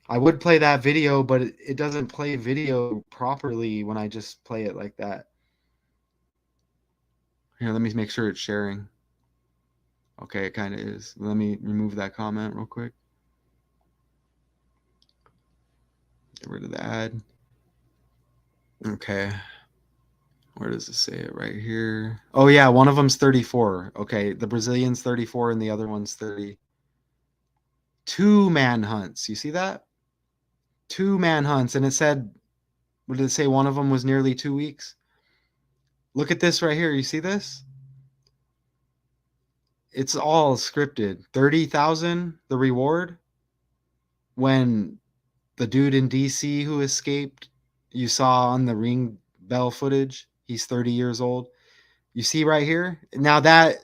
I would play that video, but it doesn't play video properly when I just play it like that. Here, let me make sure it's sharing. Okay, it kind of is. Let me remove that comment real quick. Get rid of the ad. Okay. Where does it say it? Right here. Oh, yeah, one of them's 34. Okay, the Brazilian's 34 and the other one's 30. 2 manhunts. You see that? 2 manhunts. And it said, what did it say? One of them was nearly 2 weeks. Look at this right here. You see this? It's all scripted. 30,000 the reward. When the dude in DC who escaped, you saw on the ring bell footage, he's 30 years old. You see right here? Now that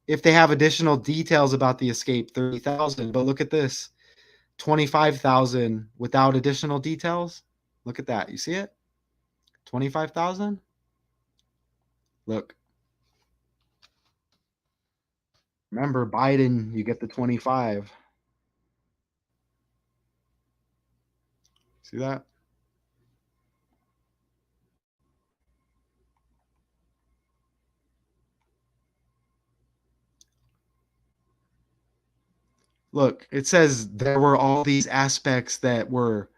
if they have additional details about the escape, 30,000, but look at this. 25,000 without additional details. Look at that. You see it? 25,000? Look. Remember Biden, you get the 25. See that? Look, it says there were all these aspects that were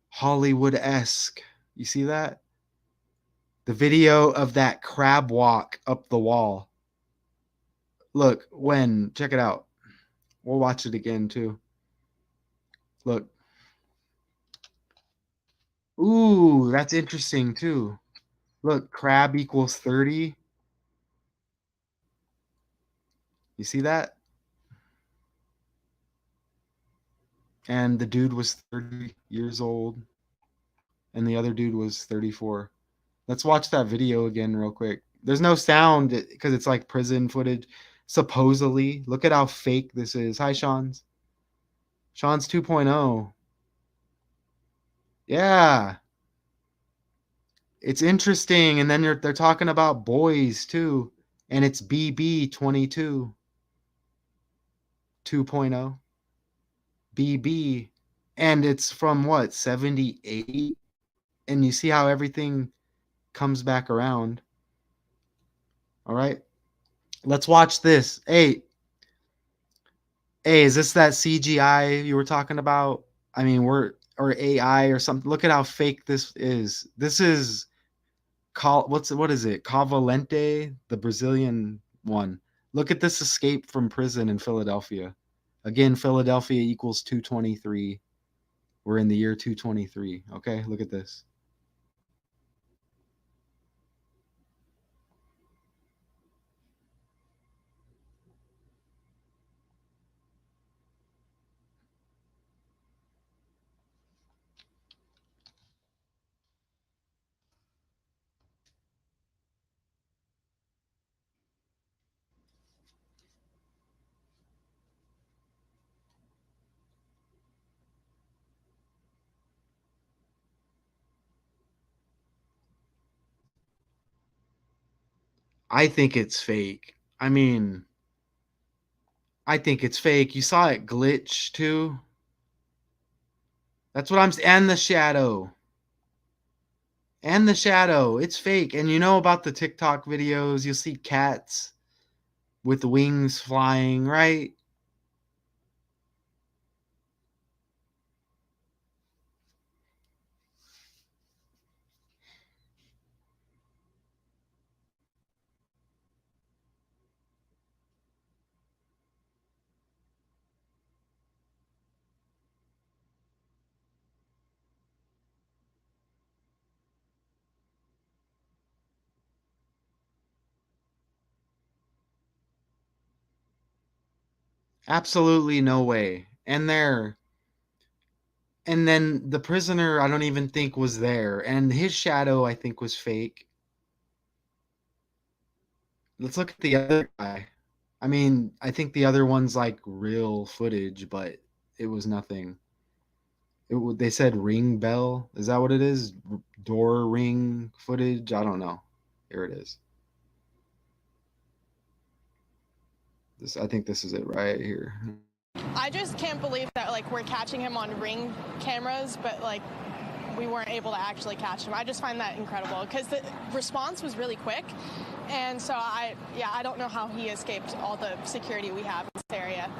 Hollywood-esque. You see that? The video of that crab walk up the wall. Look, check it out. We'll watch it again too. Look. Ooh, that's interesting too. Look, crab equals 30. You see that? And the dude was 30 years old. And the other dude was 34. Let's watch that video again real quick. There's no sound because it's like prison footage. Supposedly. Look at how fake this is. Hi, Sean's. Sean's 2.0. Yeah. It's interesting. And then they're talking about boys too. And it's BB 22 2.0. BB. And it's from what? 78? And you see how everything comes back around. All right. Let's watch this. Hey, is this that CGI you were talking about? I mean, or AI or something. Look at how fake this is. This is what is it? Cavalente, the Brazilian one. Look at this escape from prison in Philadelphia. Again, Philadelphia equals 223. We're in the year 223. Okay, look at this. I think it's fake. I mean, I think it's fake. You saw it glitch too. That's what I'm and the shadow. And the shadow. It's fake. And you know about the TikTok videos, you'll see cats with wings flying, right? Absolutely no way. And then the prisoner I don't even think was there, and his shadow I think was fake. Let's look at the other guy. I mean, I think the other one's like real footage, but it was nothing. They said ring bell. Is that what it is? Door ring footage? I don't know. Here it is. I think this is it right here. I just can't believe that like we're catching him on Ring cameras, but like we weren't able to actually catch him. I just find that incredible because the response was really quick, and so I don't know how he escaped all the security we have in this area.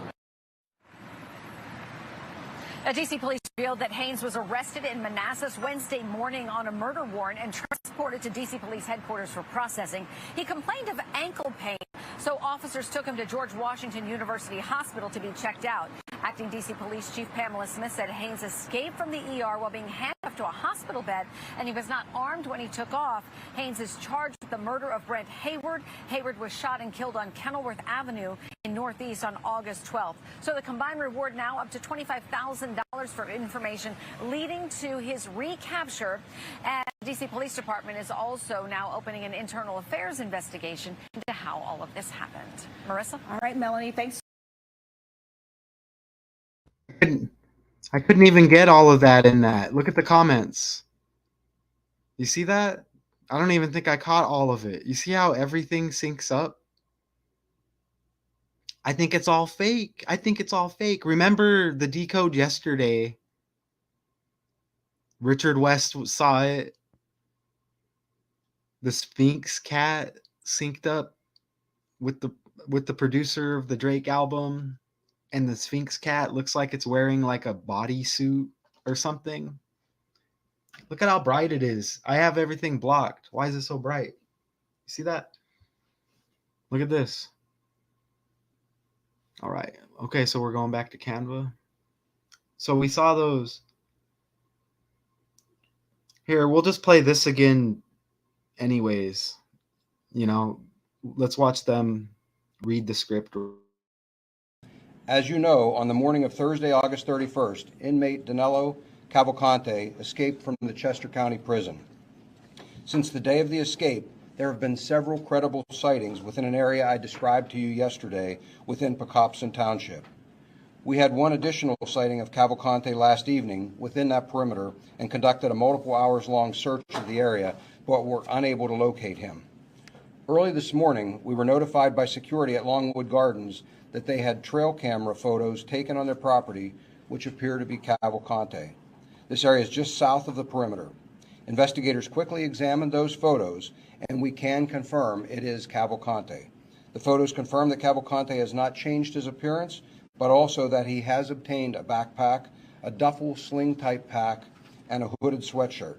DC police revealed that Haynes was arrested in Manassas Wednesday morning on a murder warrant and transported to DC police headquarters for processing. He complained of ankle pain, so officers took him to George Washington University Hospital to be checked out. Acting DC Police Chief Pamela Smith said Haynes escaped from the ER while being handcuffed to a hospital bed, and he was not armed when he took off. Haynes is charged with the murder of Brent Hayward. Hayward was shot and killed on Kenilworth Avenue in Northeast on August 12th. So the combined reward now up to $25,000 for information leading to his recapture. And the DC Police Department is also now opening an internal affairs investigation into how all of this happened. Marissa? All right, Melanie, thanks. I couldn't even get all of that in that. Look at the comments. You see that? I don't even think I caught all of it. You see how everything syncs up? I think it's all fake. I think it's all fake. Remember the decode yesterday? Richard West saw it. The Sphinx cat synced up with the producer of the Drake album, and the Sphinx cat looks like it's wearing like a bodysuit or something. Look at how bright it is. I have everything blocked. Why is it so bright? You see that? Look at this. All right. Okay, so we're going back to Canva. So we saw those. Here, we'll just play this again anyways. You know, let's watch them read the script. As you know, on the morning of Thursday, August 31st, inmate Danilo Cavalcante escaped from the Chester County Prison. Since the day of the escape, there have been several credible sightings within an area I described to you yesterday within Pocopson Township. We had one additional sighting of Cavalcante last evening within that perimeter and conducted a multiple hours-long search of the area, but were unable to locate him. Early this morning, we were notified by security at Longwood Gardens that they had trail camera photos taken on their property which appear to be Cavalcante. This area is just south of the perimeter. Investigators quickly examined those photos, and we can confirm it is Cavalcante. The photos confirm that Cavalcante has not changed his appearance, but also that he has obtained a backpack, a duffel sling-type pack, and a hooded sweatshirt.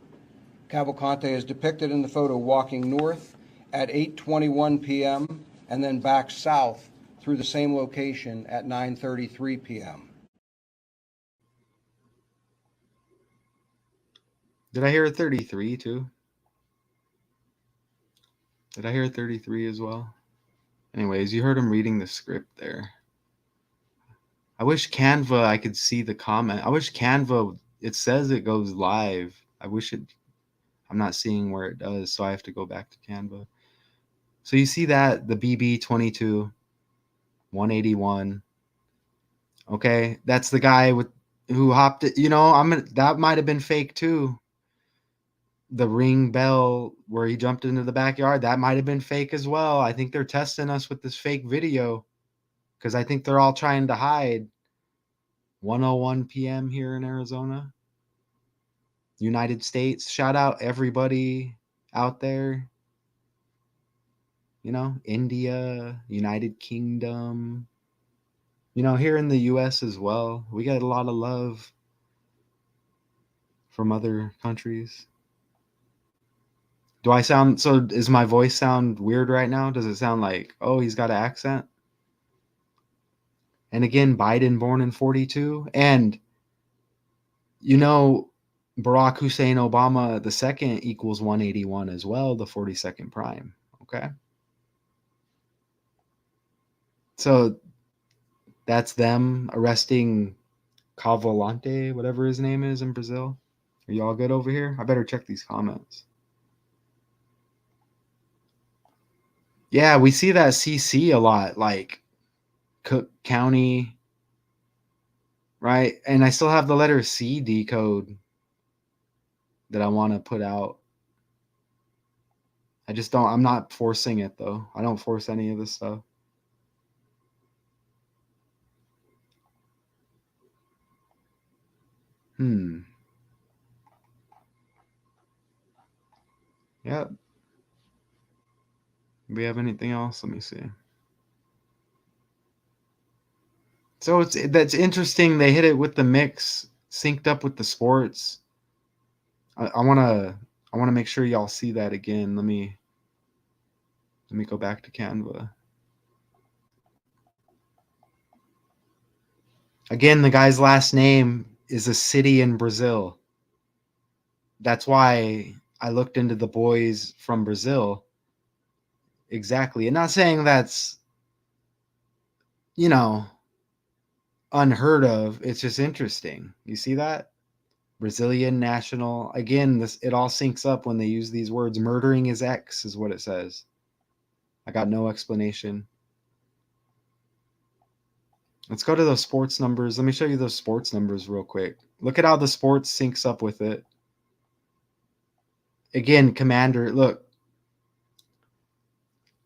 Cavalcante is depicted in the photo walking north at 8:21 p.m. and then back south through the same location at 9:33 p.m. Did I hear a 33 too? Did I hear a 33 as well? Anyways, you heard him reading the script there. I wish Canva I could see the comment. I wish Canva, it says it goes live. I wish it, I'm not seeing where it does, so I have to go back to Canva. So you see that, the BB22, 181. Okay, that's the guy who hopped it. You know, that might have been fake too. The ring bell, where he jumped into the backyard, that might have been fake as well. I think they're testing us with this fake video because I think they're all trying to hide. 1:01 p.m. here in Arizona, United States. Shout out everybody out there. You know, India, United Kingdom, you know, here in the US as well. We get a lot of love from other countries. Do I sound so? Is my voice sound weird right now? Does it sound like, oh, he's got an accent? And again, Biden born in 42. And, you know, Barack Hussein Obama the second equals 181 as well, the 42nd prime. Okay. So that's them arresting Cavalante, whatever his name is in Brazil. Are y'all good over here? I better check these comments. Yeah, we see that CC a lot, like Cook County, right? And I still have the letter C decode that I want to put out. I just don't, I'm not forcing it though. I don't force any of this stuff. Yep. Do we have anything else? Let me see. So that's interesting. They hit it with the mix, synced up with the sports. I wanna make sure y'all see that again. Let me go back to Canva. Again, the guy's last name is a city in Brazil. That's why I looked into the boys from Brazil. Exactly. And not saying that's, you know, unheard of. It's just interesting. You see that? Brazilian national. Again, this it all syncs up when they use these words. Murdering his ex is what it says. I got no explanation. Let's go to those sports numbers. Let me show you those sports numbers real quick. Look at how the sports syncs up with it. Again, Commander, look.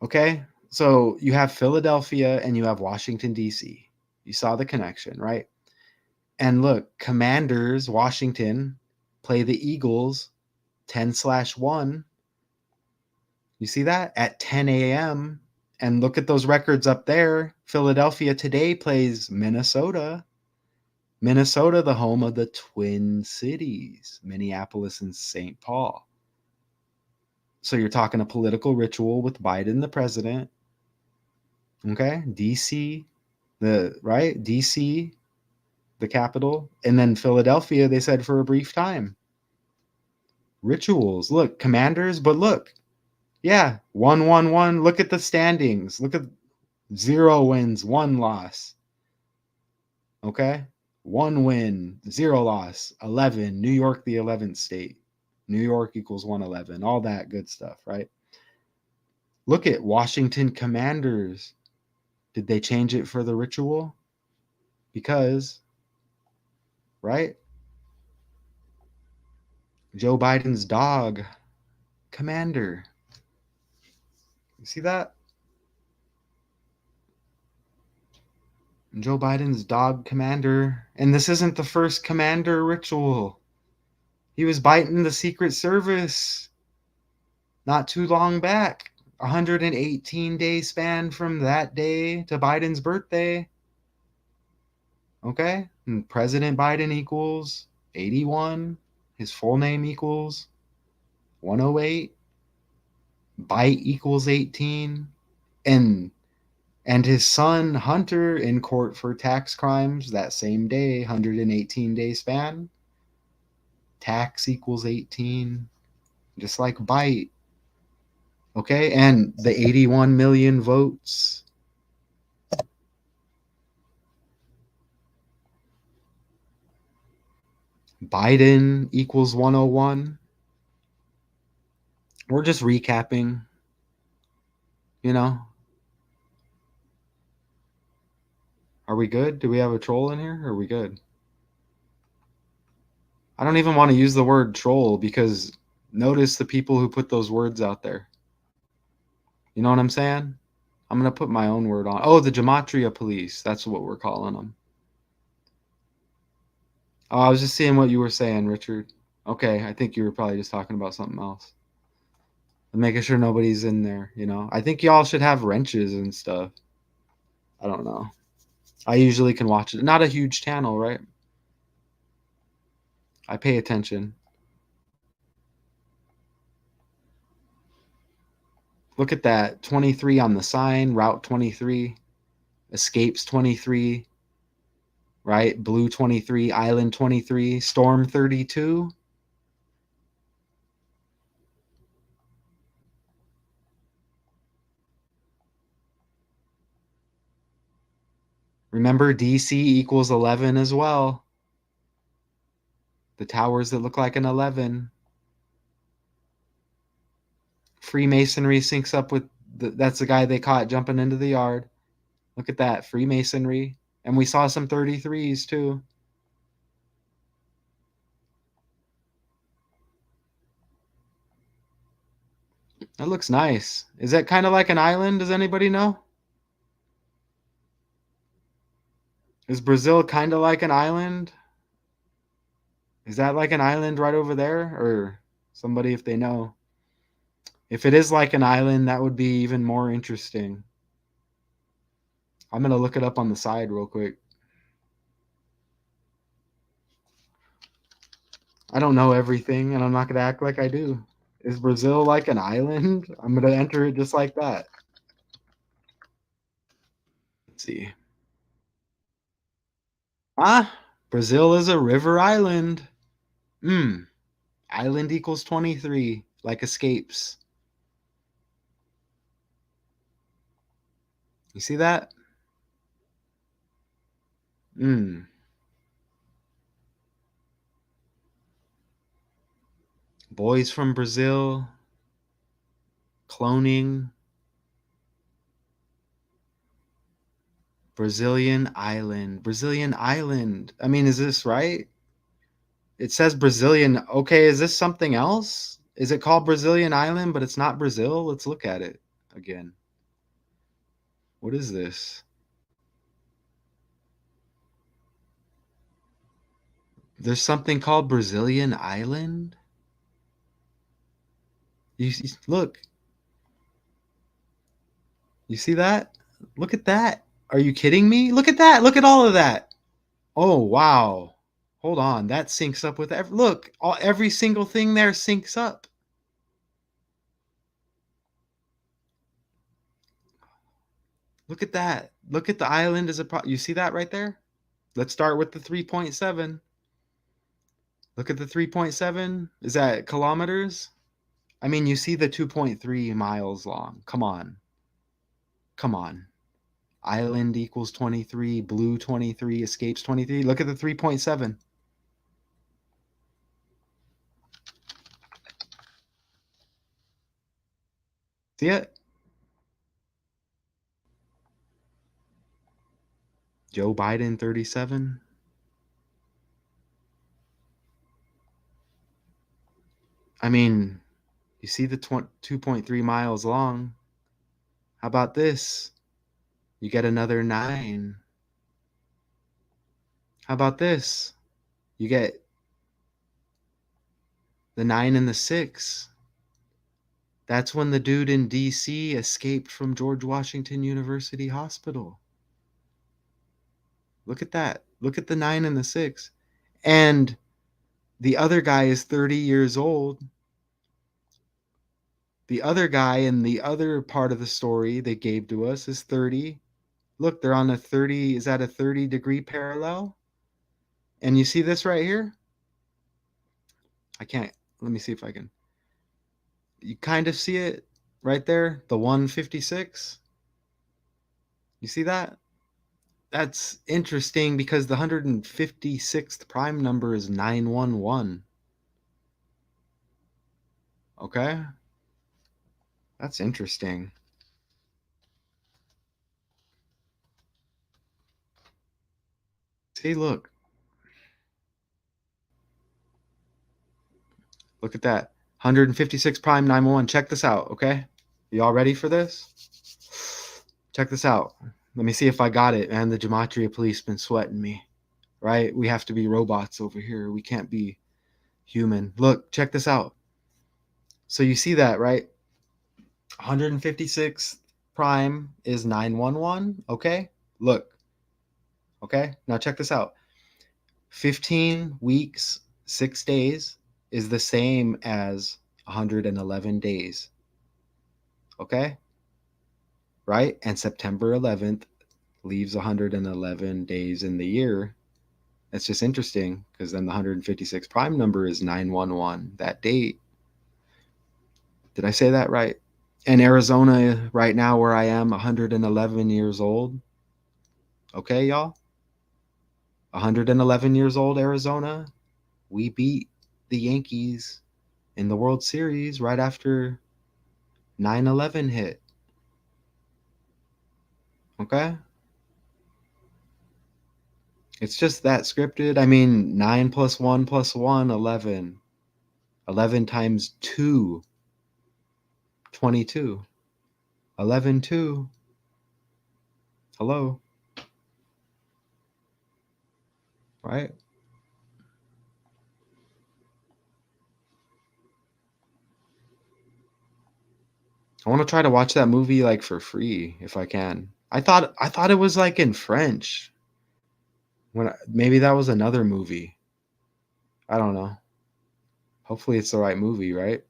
Okay? So you have Philadelphia and you have Washington, D.C. You saw the connection, right? And look, Commanders, Washington, play the Eagles 10/1. You see that? At 10 a.m. And look at those records up there. Philadelphia today plays Minnesota. Minnesota, the home of the Twin Cities, Minneapolis and St. Paul. So you're talking a political ritual with Biden, the president. Okay? DC, DC, the capital. And then Philadelphia, they said for a brief time. Rituals. Look, Commanders, but look. Yeah, 1-1-1. Look at the standings. Look at 0 wins, 1 loss. Okay? 1 win, 0 loss. 11. New York, the 11th state. New York equals 111. All that good stuff, right? Look at Washington Commanders. Did they change it for the ritual? Because, right? Joe Biden's dog, Commander. You see that? Joe Biden's dog, Commander. And this isn't the first Commander ritual. He was biting the Secret Service not too long back. 118-day span from that day to Biden's birthday. Okay? And President Biden equals 81. His full name equals 108. Bite equals 18. And his son Hunter in court for tax crimes that same day, 118-day span. Tax equals 18. Just like Bite. Okay? And the 81 million votes. Biden equals 101. We're just recapping, you know. Are we good? Do we have a troll in here? Are we good? I don't even want to use the word troll because notice the people who put those words out there. You know what I'm saying? I'm going to put my own word on. Oh, the Gematria Police. That's what we're calling them. Oh, I was just seeing what you were saying, Richard. Okay, I think you were probably just talking about something else. I'm making sure nobody's in there, you know. I think y'all should have wrenches and stuff. I don't know. I usually can watch it. Not a huge channel, right? I pay attention. Look at that. 23 on the sign, Route 23, Escapes 23, right? Blue 23, Island 23, Storm 32. Remember, DC equals 11 as well. The towers that look like an 11. Freemasonry syncs up with that's the guy they caught jumping into the yard. Look at that, Freemasonry. And we saw some 33s too. That looks nice. Is that kind of like an island? Does anybody know? Is Brazil kind of like an island? Is that like an island right over there? Or somebody, if they know? If it is like an island, that would be even more interesting. I'm going to look it up on the side real quick. I don't know everything, and I'm not going to act like I do. Is Brazil like an island? I'm going to enter it just like that. Let's see. Brazil is a river island. Island equals 23, like escapes. You see that? Boys from Brazil. Cloning. Brazilian island. Brazilian island. I mean, is this right? It says Brazilian. Okay, is this something else? Is it called Brazilian island, but it's not Brazil? Let's look at it again. What is this? There's something called Brazilian island? You look. You see that? Look at that. Are you kidding me? Look at that. Look at all of that. Oh, wow. Hold on. That syncs up with look, every single thing there syncs up. Look at that. Look at the island as you see that right there? Let's start with the 3.7. Look at the 3.7. Is that kilometers? I mean, you see the 2.3 miles long. Come on. Come on. Island equals 23, blue 23, escapes 23. Look at the 3.7. See it? Joe Biden 37. I mean, you see the 2.3 miles long. How about this? You get another 9. How about this? You get the 9 and the 6. That's when the dude in DC escaped from George Washington University Hospital. Look at that. Look at the 9 and the 6. And the other guy is 30 years old. The other guy in the other part of the story they gave to us is 30. Look, they're on a 30. Is that a 30-degree parallel? And you see this right here? I can't. Let me see if I can. You kind of see it right there, the 156. You see that? That's interesting because the 156th prime number is 911. Okay? That's interesting. See, look. Look at that. 156 prime 911. Check this out, okay? Y'all ready for this? Check this out. Let me see if I got it, man. The gematria police been sweating me, right? We have to be robots over here. We can't be human. Look, check this out. So you see that, right? 156 prime is 911, okay? Look, okay? Now check this out. 15 weeks, 6 days is the same as 111 days, okay? Right? And September 11th leaves 111 days in the year. That's just interesting because then the 156 prime number is 911, that date. Did I say that right? And Arizona, right now, where I am, 111 years old. Okay, y'all? 111 years old, Arizona. We beat the Yankees in the World Series right after 9/11 hit. Okay? It's just that scripted. I mean, 9 plus 1 plus 1, 11. 11 times 2, 22. 11, 2. Hello? Right? I want to try to watch that movie like for free if I can. I thought it was like in French. Maybe that was another movie. I don't know. Hopefully it's the right movie, right?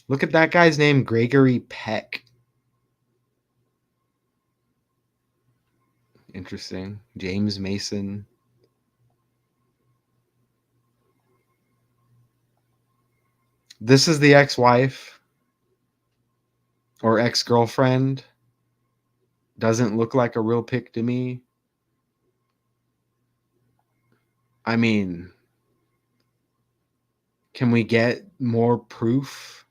Look at that guy's name, Gregory Peck. Interesting. James Mason. This is the ex-wife or ex-girlfriend. Doesn't look like a real pic to me. I mean, can we get more proof?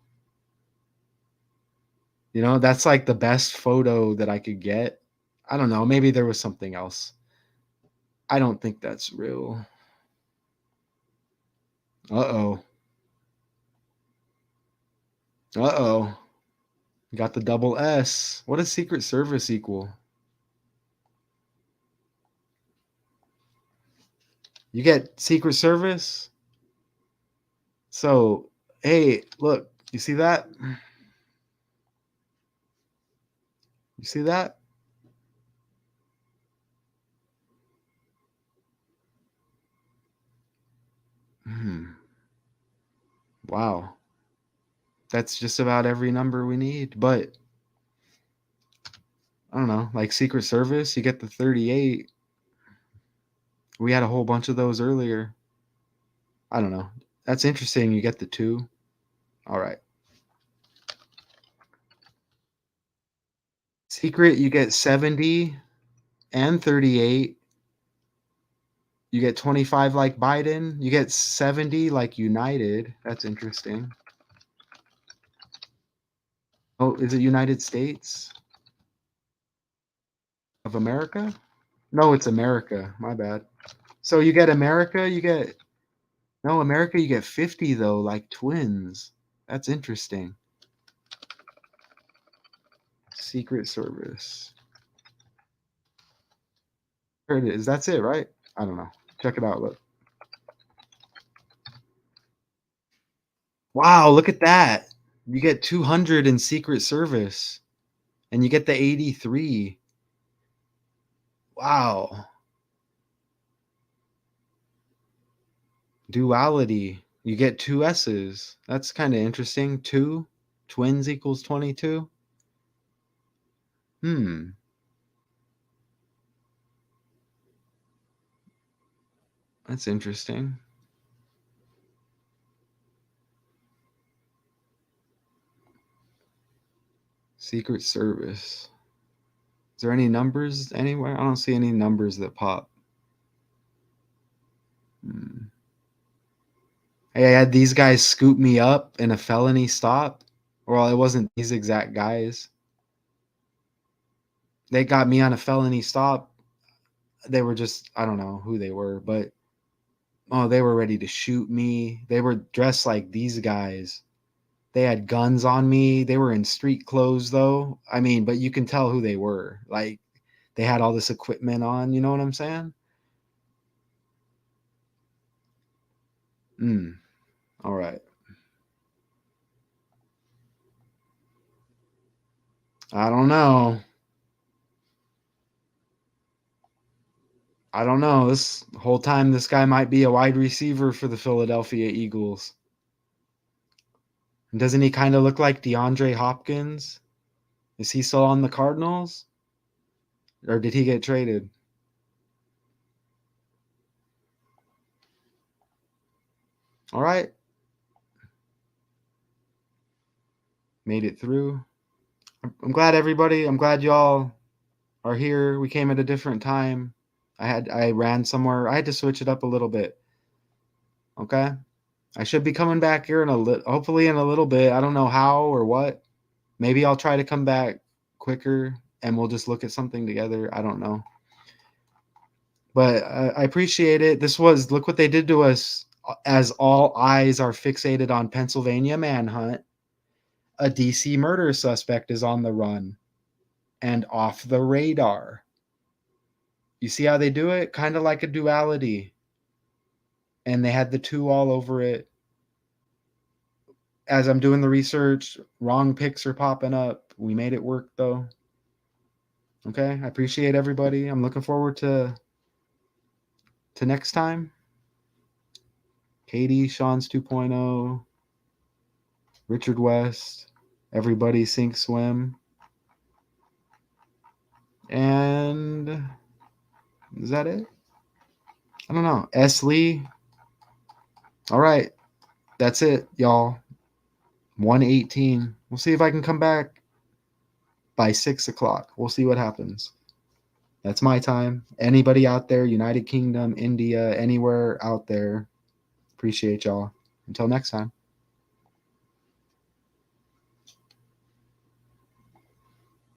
You know, that's like the best photo that I could get. I don't know. Maybe there was something else. I don't think that's real. Uh-oh. Uh-oh. Got the double S. What does Secret Service equal? You get Secret Service? So, hey, look, you see that? You see that? Wow. That's just about every number we need. But I don't know, like Secret Service, you get the 38. We had a whole bunch of those earlier. I don't know. That's interesting. You get the 2. All right. Secret, you get 70 and 38. You get 25 like Biden. You get 70 like United. That's interesting. Oh, is it United States of America? No, it's America. My bad. So you get America, you get no America, you get 50 though, like twins. That's interesting. Secret Service. Here it is. That's it, right? I don't know. Check it out. Look. Wow, look at that. You get 200 in Secret Service and you get the 83. Wow. Duality. You get 2 S's. That's kind of interesting. 2 twins equals 22. That's interesting. Secret Service. Is there any numbers anywhere? I don't see any numbers that pop. Hey, I had these guys scoop me up in a felony stop. Well, it wasn't these exact guys. They got me on a felony stop. They were just, I don't know who they were, but Oh, they were ready to shoot me. They were dressed like these guys. They had guns on me. They were in street clothes, though. I mean, but you can tell who they were. Like, they had all this equipment on. You know what I'm saying? All right. I don't know. I don't know. This whole time, this guy might be a wide receiver for the Philadelphia Eagles. And doesn't he kind of look like DeAndre Hopkins? Is he still on the Cardinals? Or did he get traded? All right. Made it through. I'm glad everybody, I'm glad y'all are here. We came at a different time. I ran somewhere. I had to switch it up a little bit. Okay? I should be coming back here in hopefully in a little bit. I don't know how or what. Maybe I'll try to come back quicker and we'll just look at something together. I don't know. But I appreciate it. Look what they did to us. As all eyes are fixated on Pennsylvania manhunt, a DC murder suspect is on the run and off the radar. You see how they do it? Kind of like a duality. And they had the two all over it. As I'm doing the research, wrong pics are popping up. We made it work, though. Okay, I appreciate everybody. I'm looking forward to next time. Katie, Sean's 2.0, Richard West, everybody sink swim. And is that it? I don't know. S. Lee. All right. That's it, y'all. 118. We'll see if I can come back by 6 o'clock. We'll see what happens. That's my time. Anybody out there, United Kingdom, India, anywhere out there, appreciate y'all. Until next time.